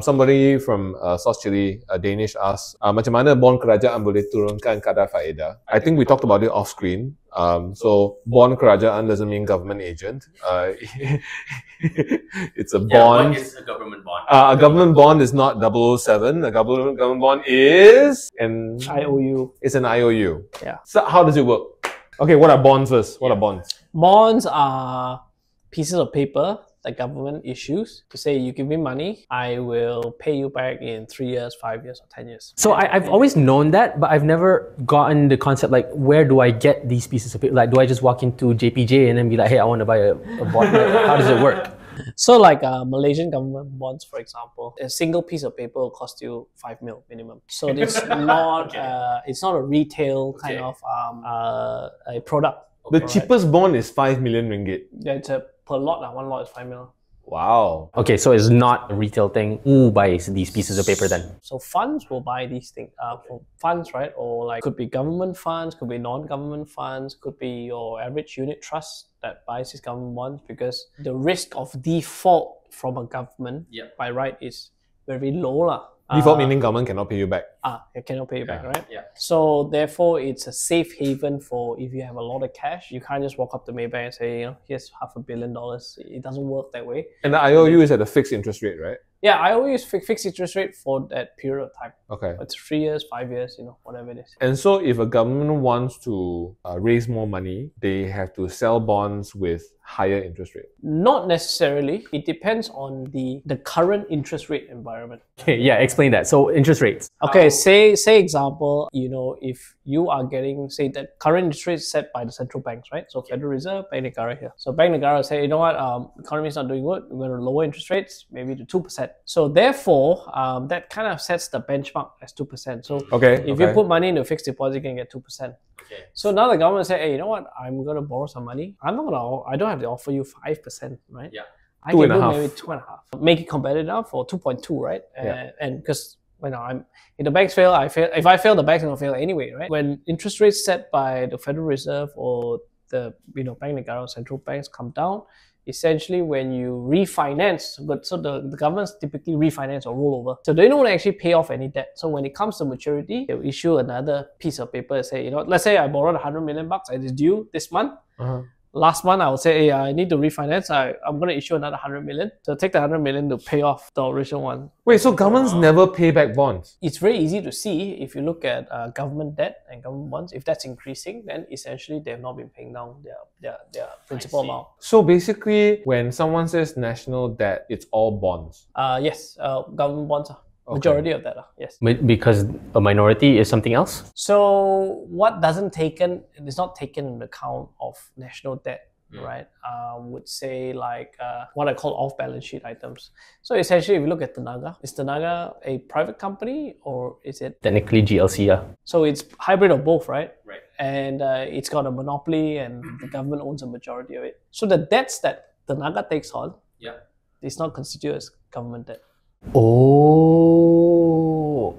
somebody from South Chile, Danish, asked, macam mana bond kerajaan boleh turunkan kadar faedah? I think we talked about it off screen. So bond kerajaan doesn't mean government agent. It's a bond. What is a government bond? A government bond is not 007. A government bond is an IOU. It's an IOU. Yeah. So how does it work? Okay, what are bonds first? What are bonds? Bonds are pieces of paper that government issues to say, you give me money, I will pay you back in 3 years, 5 years, or 10 years. So I've always known that, but I've never gotten the concept, like, where do I get these pieces of paper? Like, do I just walk into JPJ and then be like, hey, I want to buy a bond? How does it work? So like Malaysian government bonds, for example, a single piece of paper will cost you 5 mil minimum. So it's not it's not a retail kind of a product. The cheapest bond is 5 million ringgit. Yeah, it's per lot. One lot is 5 mil. Wow. Okay, so it's not a retail thing. Who buys these pieces of paper then? So funds will buy these things. For funds, right? Or like could be government funds, could be non-government funds, could be your average unit trust that buys these government bonds, because the risk of default from a government by right is very low lah. Default meaning government cannot pay you back. It cannot pay you back, right? Yeah. So therefore, it's a safe haven for if you have a lot of cash. You can't just walk up to Maybank and say, here's $500 million. It doesn't work that way. And the IOU is at a fixed interest rate, right? Yeah, I always fixed interest rate for that period of time. Okay. It's 3 years, 5 years, whatever it is. And so if a government wants to raise more money, they have to sell bonds with higher interest rate. Not necessarily. It depends on the current interest rate environment. Okay, yeah, explain that. So interest rates. Okay, say example, if you are getting, say, the current interest rate set by the central banks, right? So Federal Reserve, Bank Negara here. So Bank Negara say, economy is not doing good. We're going to lower interest rates, maybe to 2%. So therefore, that kind of sets the benchmark as 2%. So if you put money into a fixed deposit, you can get 2%. Okay. So now the government say, hey, I'm going to borrow some money. I don't have to offer you 5%, right? Yeah. I can do maybe 2.5. Make it competitive for 2.2, right? And because if the banks fail, I fail. If I fail, the banks are going to fail anyway, right? When interest rates set by the Federal Reserve or the Bank Negara central banks come down, essentially when you refinance, so the governments typically refinance or roll over. So they don't actually pay off any debt. So when it comes to maturity, they'll issue another piece of paper and say, let's say I borrowed $100 million and it's due this month. Last month, I would say, hey, I need to refinance. I'm going to issue another 100 million. So take the 100 million to pay off the original one. Wait, so governments never pay back bonds? It's very easy to see if you look at government debt and government bonds. If that's increasing, then essentially they have not been paying down their principal amount. So basically, when someone says national debt, it's all bonds? Yes, government bonds are. Majority of that, yes. Because a minority is something else? So what is not taken into account of national debt, right? Would say like what I call off-balance sheet items. So essentially, if you look at Tenaga, is Tenaga a private company or is it? Technically GLC, yeah. So it's hybrid of both, right? Right. And it's got a monopoly, and the government owns a majority of it. So the debts that Tenaga takes on, it's not constituted as government debt. Oh.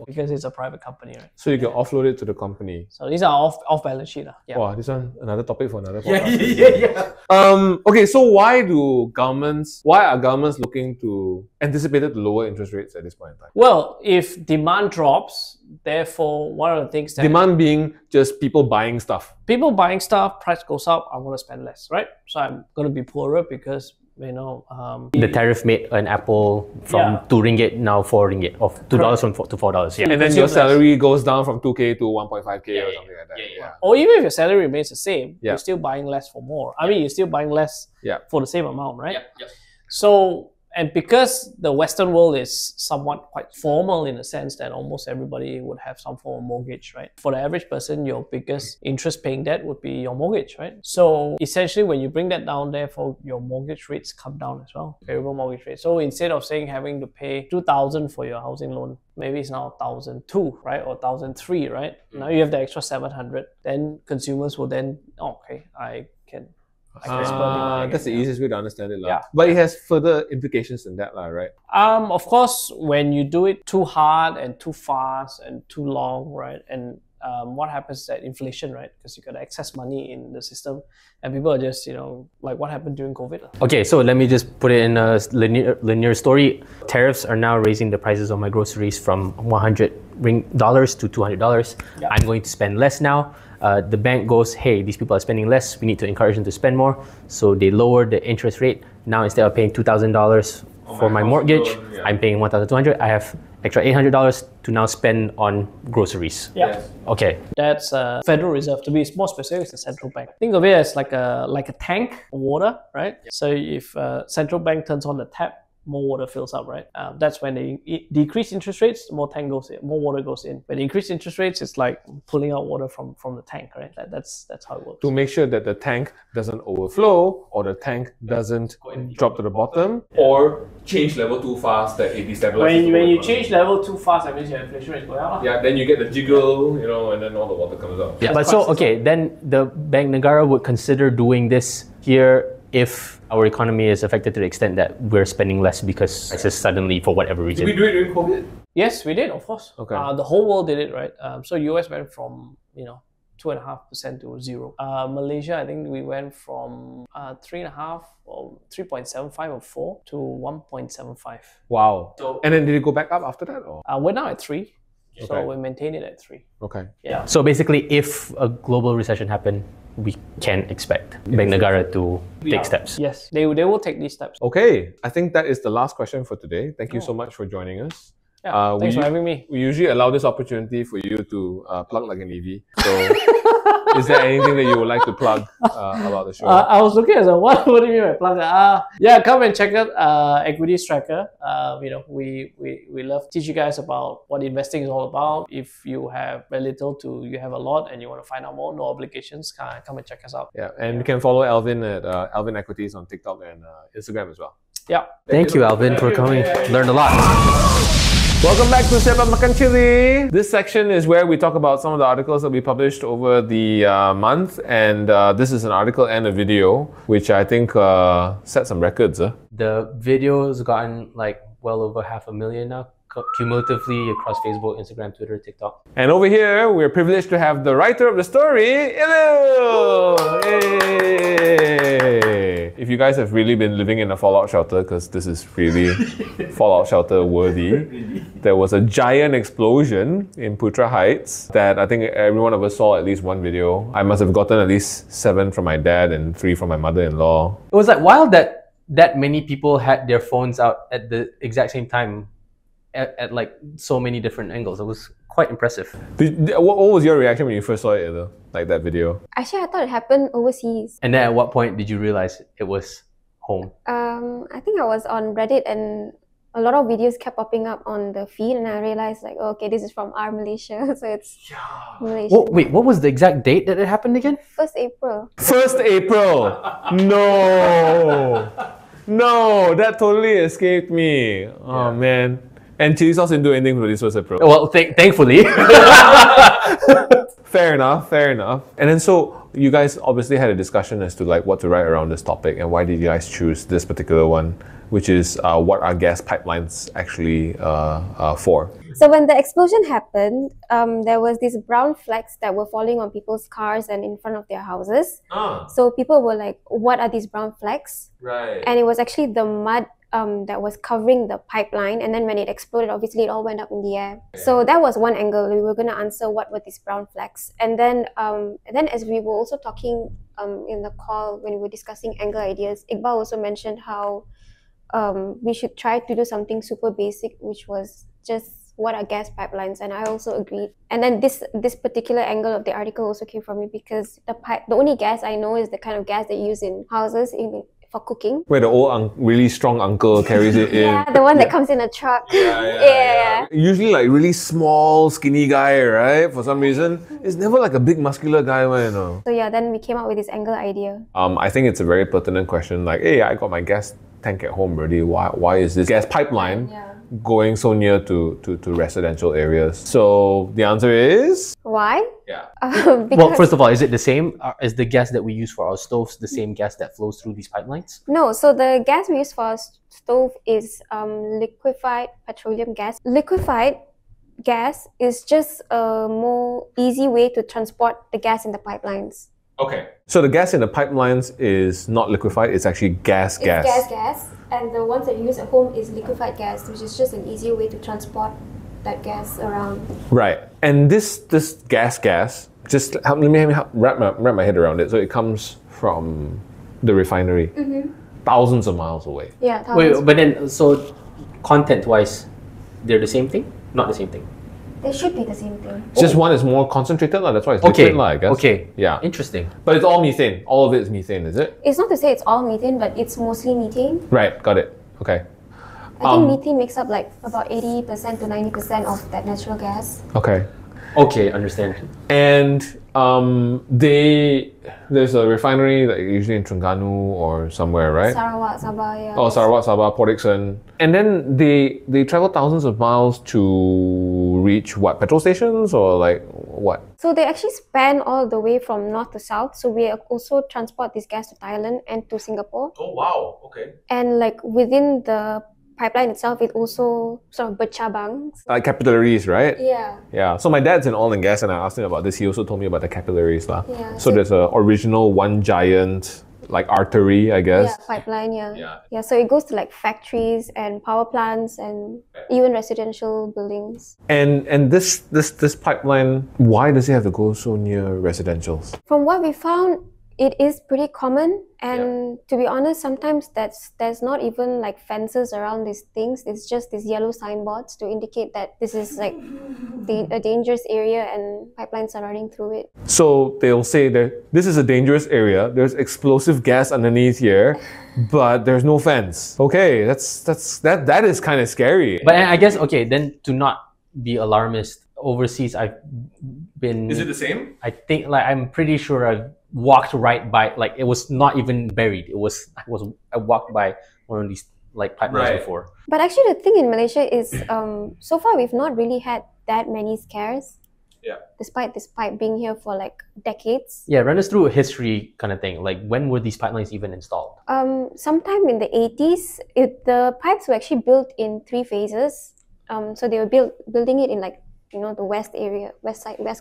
Because it's a private company, right? So you can offload it to the company. So these are off balance sheet. Yeah. Wow, this one another topic for another podcast. Okay, so why are governments looking to anticipated lower interest rates at this point in time? Well, if demand drops, therefore one of the things that Demand being just people buying stuff. People buying stuff, price goes up, I want to spend less, right? So I'm going to be poorer because the tariff made an apple from 2 ringgit now 4 ringgit, of $2 to $4. Yeah. And then your salary goes down from 2K to 1.5K or something like that. Or even if your salary remains the same, you're still buying less for more. I mean, you're still buying less for the same amount, right? So, and because the Western world is somewhat quite formal in the sense that almost everybody would have some form of mortgage, right? For the average person, your biggest interest paying debt would be your mortgage, right? So essentially when you bring that down, therefore your mortgage rates come down as well, variable mortgage rate. So instead of having to pay 2,000 for your housing loan, maybe it's now 1,002, right? Or 1,003, right? Now you have the extra 700. Then consumers will then, I can that's the easiest way to understand it. But it has further implications than that, right? Of course, when you do it too hard and too fast and too long, right? And what happens is that inflation, right? Because you got excess money in the system and people are just, like what happened during COVID. Okay, so let me just put it in a linear story. Tariffs are now raising the prices of my groceries from $100 to $200. I'm going to spend less now. The bank goes, hey, these people are spending less, we need to encourage them to spend more. So they lower the interest rate. Now instead of paying $2,000 for my mortgage, I'm paying $1,200. I have extra $800 to now spend on groceries. Okay. That's Federal Reserve. To be more specific, it's the central bank. Think of it as like a tank of water, right? So if central bank turns on the tap, more water fills up, right? That's when they decrease interest rates, more tank goes in, more water goes in. When they increase interest rates, it's like pulling out water from the tank, right? That's how it works. To make sure that the tank doesn't overflow or the tank doesn't drop to the bottom or change level too fast that it destabilizes. When you change level too fast, that means your inflation rate goes up. Yeah, then you get the jiggle, and then all the water comes out. Yeah, but so, okay, then the Bank Negara would consider doing this here if our economy is affected to the extent that we're spending less because it's just suddenly for whatever reason. Did we do it during COVID? Yes, we did, of course. Okay. The whole world did it, right? So US went from 2.5% to 0. Malaysia, I think we went from 3.5 or 3.75 or 4 to 1.75. Wow. So, and then did it go back up after that? Or? We're now at 3. Okay. So we maintain it at 3. Okay. Yeah. So basically, if a global recession happened, we can expect Bank Negara to take steps. Yes, they will take these steps. Okay, I think that is the last question for today. Thank you so much for joining us. Yeah, thanks for having me. We usually allow this opportunity for you to plug like an EV. So, is there anything that you would like to plug about the show? I was looking at what do you mean by plug? Yeah, come and check out EquitiesTracker. We love to teach you guys about what investing is all about. If you have very little to you have a lot and you want to find out more, no obligations, come and check us out. Yeah, and you can follow Alvin at Alvin Equities on TikTok and Instagram as well. Yeah. Thank you, Alvin, for coming. Learned a lot. Welcome back to Siapa Makan Cili. This section is where we talk about some of the articles that we published over the month, and this is an article and a video, which I think set some records. The video's gotten like well over 500,000 now, cumulatively across Facebook, Instagram, Twitter, TikTok. And over here, we're privileged to have the writer of the story, Elil! Yay! If you guys have really been living in a fallout shelter, because this is really fallout shelter worthy, there was a giant explosion in Putra Heights that I think every one of us saw at least one video. I must have gotten at least 7 from my dad and 3 from my mother-in-law. It was like wild that many people had their phones out at the exact same time at like so many different angles. It was quite impressive. What was your reaction when you first saw it, though? Like that video? Actually, I thought it happened overseas. And then at what point did you realize it was home? I think I was on Reddit and a lot of videos kept popping up on the feed and I realized like, okay, this is from our Malaysia, so it's Malaysia. Wait, what was the exact date that it happened again? 1st April. 1st April! No! No, that totally escaped me. Oh man. And chili sauce didn't do anything for this first approach. Well, thankfully. Fair enough, fair enough. And then so you guys obviously had a discussion as to like what to write around this topic and why did you guys choose this particular one, which is what are gas pipelines actually for? So when the explosion happened, there was these brown flecks that were falling on people's cars and in front of their houses. So people were like, what are these brown flecks? Right. And it was actually the mud that was covering the pipeline, and then when it exploded, obviously it all went up in the air. So that was one angle. We were going to answer what were these brown flecks, and then as we were also talking in the call when we were discussing angle ideas, Iqbal also mentioned how we should try to do something super basic, which was just what are gas pipelines, and I also agreed. And then this particular angle of the article also came from me because the only gas I know is the kind of gas they use in houses for cooking. Where the old really strong uncle carries it in. Yeah, the one that comes in a truck. Yeah. Usually like really small, skinny guy, right? For some reason. It's never like a big muscular guy, you know. So yeah, then we came up with this angle idea. I think it's a very pertinent question. Like, hey, I got my gas tank at home already. Why is this gas pipeline going so near to residential areas? So the answer is... Why? Yeah. Well, first of all, is it the same? Is the gas that we use for our stoves the same gas that flows through these pipelines? No, so the gas we use for our stove is liquefied petroleum gas. Liquefied gas is just a more easy way to transport the gas in the pipelines. Okay. So the gas in the pipelines is not liquefied, it's actually gas. It's gas. And the ones that you use at home is liquefied gas, which is just an easier way to transport that gas around. Right. And this gas, just let me wrap my head around it. So it comes from the refinery, thousands of miles away. Yeah, Wait, but then, so content-wise, they're the same thing? Not the same thing? They should be the same thing. Just one is more concentrated, that's why it's liquid, I guess. Okay. Yeah. Interesting. But it's all methane. All of it is methane, is it? It's not to say it's all methane, but it's mostly methane. Right, got it. Okay. I think methane makes up like about 80% to 90% of that natural gas. Okay. Okay, understand. And there's a refinery like usually in Terengganu or somewhere, right? Sarawak, Sabah, yeah. Oh, Sarawak, Sabah, Port Dickson. And then they travel thousands of miles to reach what? Petrol stations or like what? So they actually span all the way from north to south. So we also transport this gas to Thailand and to Singapore. Oh wow, okay. And like within the pipeline itself, it also sort of bercabang. Like capillaries, right? Yeah. Yeah. So my dad's in oil and gas and I asked him about this. He also told me about the capillaries. Yeah. So there's a original one giant like artery, I guess. Yeah, pipeline, yeah. So it goes to like factories and power plants and even residential buildings. And this pipeline, why does it have to go so near residentials? From what we found, it is pretty common, and to be honest, sometimes there's not even like fences around these things. It's just these yellow signboards to indicate that this is like a dangerous area and pipelines are running through it. So they'll say that this is a dangerous area. There's explosive gas underneath here, but there's no fence. Okay, that is kind of scary. But I guess then to not be alarmist, overseas I've been. Is it the same? I think I'm pretty sure I've walked right by, it was not even buried. I walked by one of these pipelines before. But actually the thing in Malaysia is so far we've not really had that many scares. Yeah. Despite this pipe being here for decades. Yeah, run us through a history kind of thing. When were these pipelines even installed? Sometime in the 80s. The pipes were actually built in 3 phases. So they were building it in the west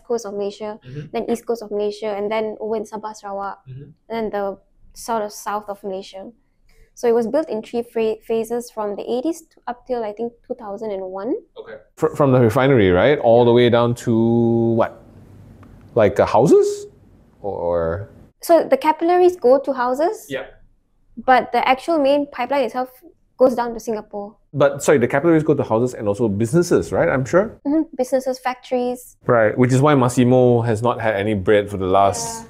coast of Malaysia, then east coast of Malaysia, and then over in Sabah, Sarawak, and then the sort of south of Malaysia. So it was built in 3 phases from the 80s up till I think 2001. Okay. From the refinery, right? All the way down to what? Houses? Or? So the capillaries go to houses. Yeah. But the actual main pipeline itself goes down to Singapore. But sorry, the capillaries go to houses and also businesses, right? I'm sure? Businesses, factories. Right, which is why Massimo has not had any bread for the last...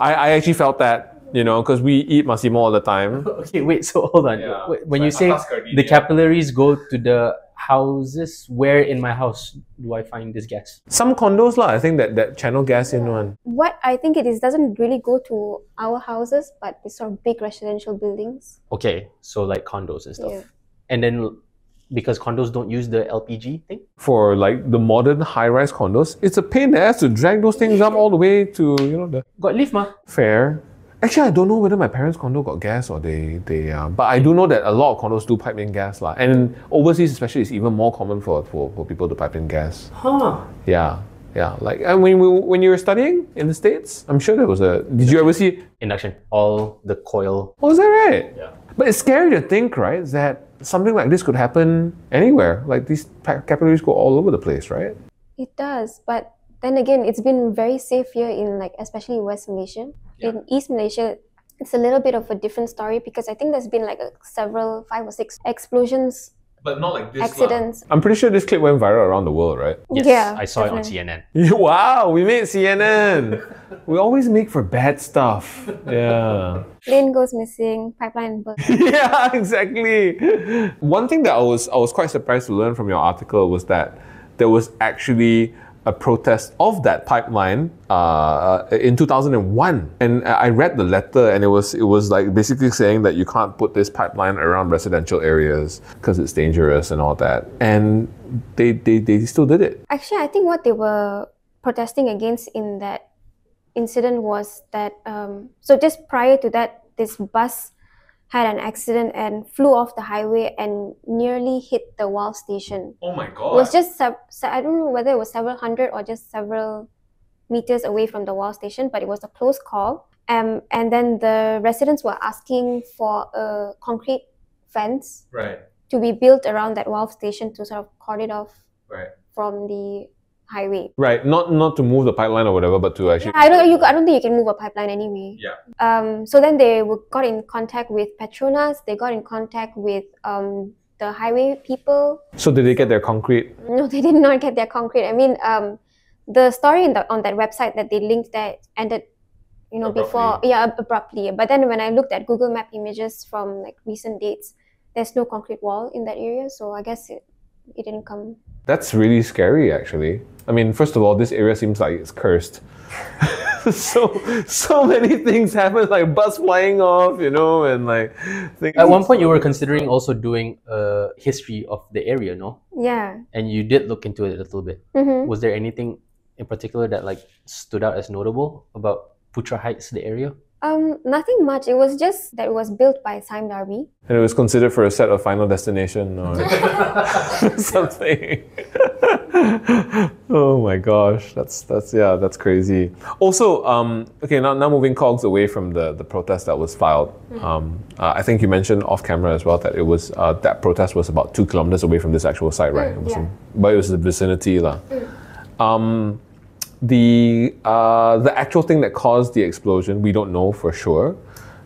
I actually felt that, because we eat Massimo all the time. Okay, wait, so hold on. Yeah. When you say the capillaries go to the houses, where in my house do I find this gas? Some condos I think that channel gas in one. What I think it is doesn't really go to our houses, but it's sort of big residential buildings. Okay, so condos and stuff. Yeah. And then because condos don't use the LPG thing? For like the modern high-rise condos, it's a pain in the ass to drag those things up all the way to, you know, the Got lift, ma. fair. Actually, I don't know whether my parents' condo got gas or but I do know that a lot of condos do pipe in gas lah. And overseas especially, it's even more common for people to pipe in gas. Huh. Yeah. Yeah, like when you were studying in the States, I'm sure there was a... Did you ever see... Induction. All the coil. Oh, is that right? Yeah. But it's scary to think, right, that something like this could happen anywhere. Like these capillaries go all over the place, right? It does, but then again, it's been very safe here in like especially West Malaysia. Yeah. In East Malaysia, it's a little bit of a different story because I think there's been like 5 or 6 explosions, But not like this. accidents. I'm pretty sure this clip went viral around the world, right? Yes, Yeah, I saw definitely. it on CNN. Wow, we made CNN. We always make for bad stuff. Yeah. Plane goes missing, pipeline burst. Yeah, exactly. One thing that I was quite surprised to learn from your article was that there was actually a protest of that pipeline in 2001, and I read the letter, and it was like basically saying that you can't put this pipeline around residential areas because it's dangerous and all that, and they still did it. Actually, I think what they were protesting against in that incident was that so just prior to that, this bus had an accident and flew off the highway and nearly hit the WOW station. Oh my It god! was just I don't know whether it was several hundred or just several meters away from the WOW station, but it was a close call. And then the residents were asking for a concrete fence Right, to be built around that WOW station to sort of cut it off right, from the highway. right. Not to move the pipeline or whatever, but to actually. I don't think you can move a pipeline anyway. Yeah. So then they got in contact with Petronas. They got in contact with the highway people. So did they get their concrete? No, they did not get their concrete. I mean, the story on that website that they linked there ended, abruptly. But then when I looked at Google Map images from like recent dates, there's no concrete wall in that area. So I guess it didn't come. That's really scary, actually. I mean, first of all, this area seems like it's cursed. so many things happen, like bus flying off, and like things. At one point, you were considering also doing a history of the area, no? Yeah. And you did look into it a little bit. Mm-hmm. Was there anything in particular that like stood out as notable about Putra Heights, the area? Nothing much. It was just that it was built by Sime Darby. And it was considered for a set of Final Destination or something. Oh my gosh, that's crazy. Also, okay, now moving cogs away from the protest that was filed. I think you mentioned off camera as well that it was that protest was about 2 kilometers away from this actual site, right? But it was the vicinity, lah. The actual thing that caused the explosion, we don't know for sure.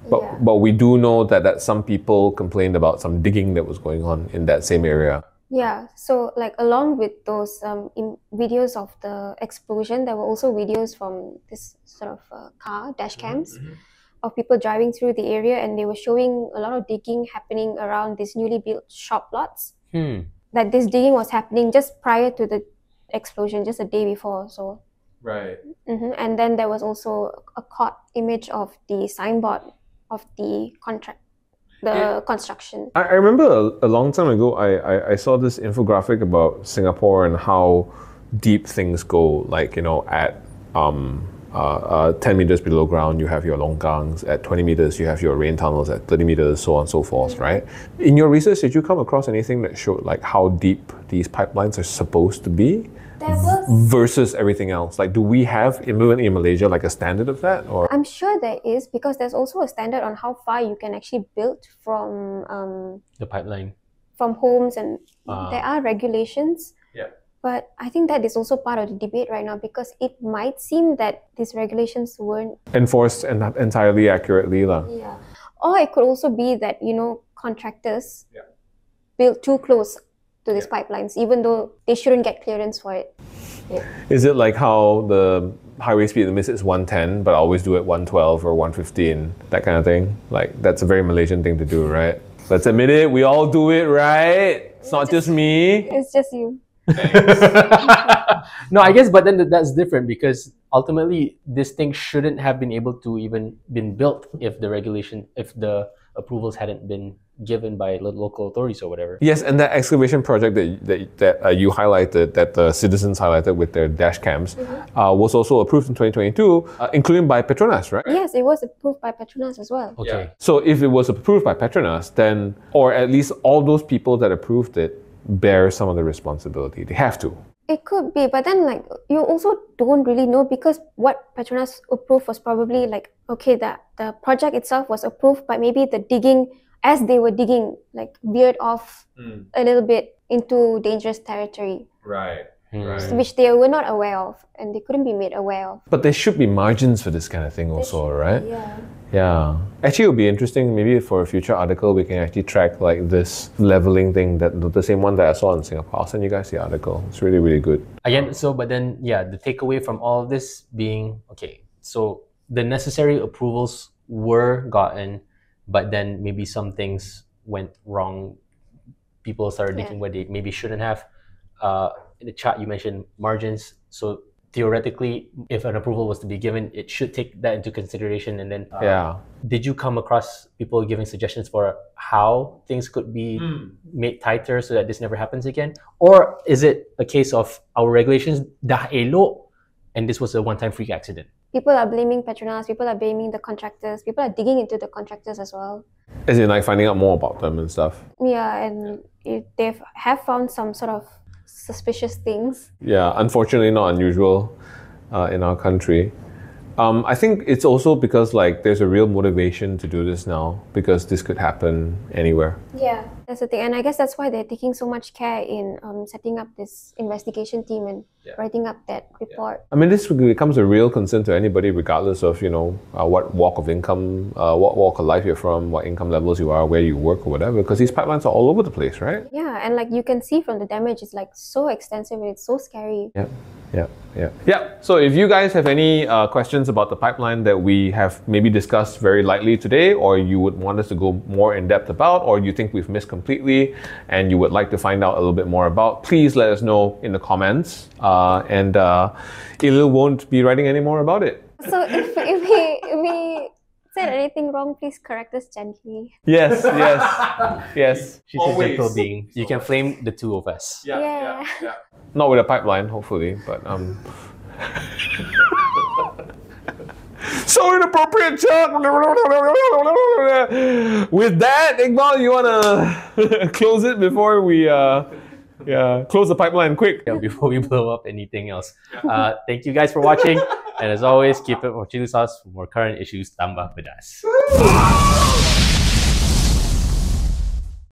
But we do know that some people complained about some digging that was going on in that same area. Yeah, so like along with those videos of the explosion, there were also videos from this sort of car dash cams of people driving through the area, and they were showing a lot of digging happening around these newly built shop lots. That this digging was happening just prior to the explosion, just a day before. So. Right. And then there was also a caught image of the signboard of the construction. I remember a long time ago, I saw this infographic about Singapore and how deep things go. Like, at 10 meters below ground, you have your longgangs. At 20 meters, you have your rain tunnels. At 30 meters, so on and so forth, right? In your research, did you come across anything that showed like how deep these pipelines are supposed to be? Versus everything else? Like, do we have, even in Malaysia, like a standard of that? Or I'm sure there is, because there's also a standard on how far you can actually build from the pipeline, from homes, and there are regulations. Yeah. But I think that is also part of the debate right now, because it might seem that these regulations weren't enforced and not entirely accurately, lah. Yeah. Or it could also be that contractors build too close to these pipelines, even though they shouldn't get clearance for it. Yeah. Is it like how the highway speed limit is 110, but I always do it 112 or 115, that kind of thing? Like, that's a very Malaysian thing to do, right? Let's admit it, we all do it, right? It's not just me. It's just you. No, I guess, but then that's different, because ultimately this thing shouldn't have been able to even been built if the approvals hadn't been given by local authorities or whatever. Yes, and that excavation project that you highlighted, that the citizens highlighted with their dash cams, was also approved in 2022, including by Petronas, right? Yes, it was approved by Petronas as well. Okay. Yeah. So if it was approved by Petronas, then, or at least all those people that approved it bear some of the responsibility. They have to. It could be, but then like you also don't really know, because what Petronas approved was probably like, okay, the project itself was approved, but maybe the digging, as they were digging, like veered off a little bit into dangerous territory. Right. Which they were not aware of, and they couldn't be made aware of. But there should be margins for this kind of thing also, right? Yeah. Yeah. Actually, it would be interesting. Maybe for a future article, we can actually track like this leveling thing, that the same one that I saw in Singapore. I'll send you guys the article. It's really, really good. Again, but then, the takeaway from all of this being, okay, so the necessary approvals were gotten, but then maybe some things went wrong. People started digging where they maybe shouldn't have. In the chat, you mentioned margins. So theoretically, if an approval was to be given, it should take that into consideration. And then, did you come across people giving suggestions for how things could be made tighter so that this never happens again? Or is it a case of our regulations dah elok and this was a one-time freak accident? People are blaming Petronas, people are blaming the contractors, people are digging into the contractors as well. As in like finding out more about them and stuff. Yeah, and if they have found some sort of suspicious things. Yeah, unfortunately not unusual in our country. I think it's also because like there's a real motivation to do this now, because this could happen anywhere. Yeah, that's the thing, and I guess that's why they're taking so much care in setting up this investigation team and writing up that report. I mean, this becomes a real concern to anybody, regardless of what walk of income, what walk of life you're from, what income levels you are, where you work or whatever, because these pipelines are all over the place, right? Yeah, and like you can see from the damage, it's like so extensive and it's so scary. Yeah. So if you guys have any questions about the pipeline that we have maybe discussed very lightly today, or you would want us to go more in depth about, or you think we've missed completely and you would like to find out a little bit more about, please let us know in the comments. And Elil won't be writing any more about it. So if we said anything wrong, please correct us gently. Yes. She's a gentle being. You can flame the two of us. Yeah. Not with a pipeline, hopefully, but so inappropriate, Chuck. With that, Iqbal, you wanna close it before we close the pipeline quick? Yeah, before we blow up anything else. Thank you guys for watching, and as always, keep it for chili sauce for more current issues. Tambah pedas.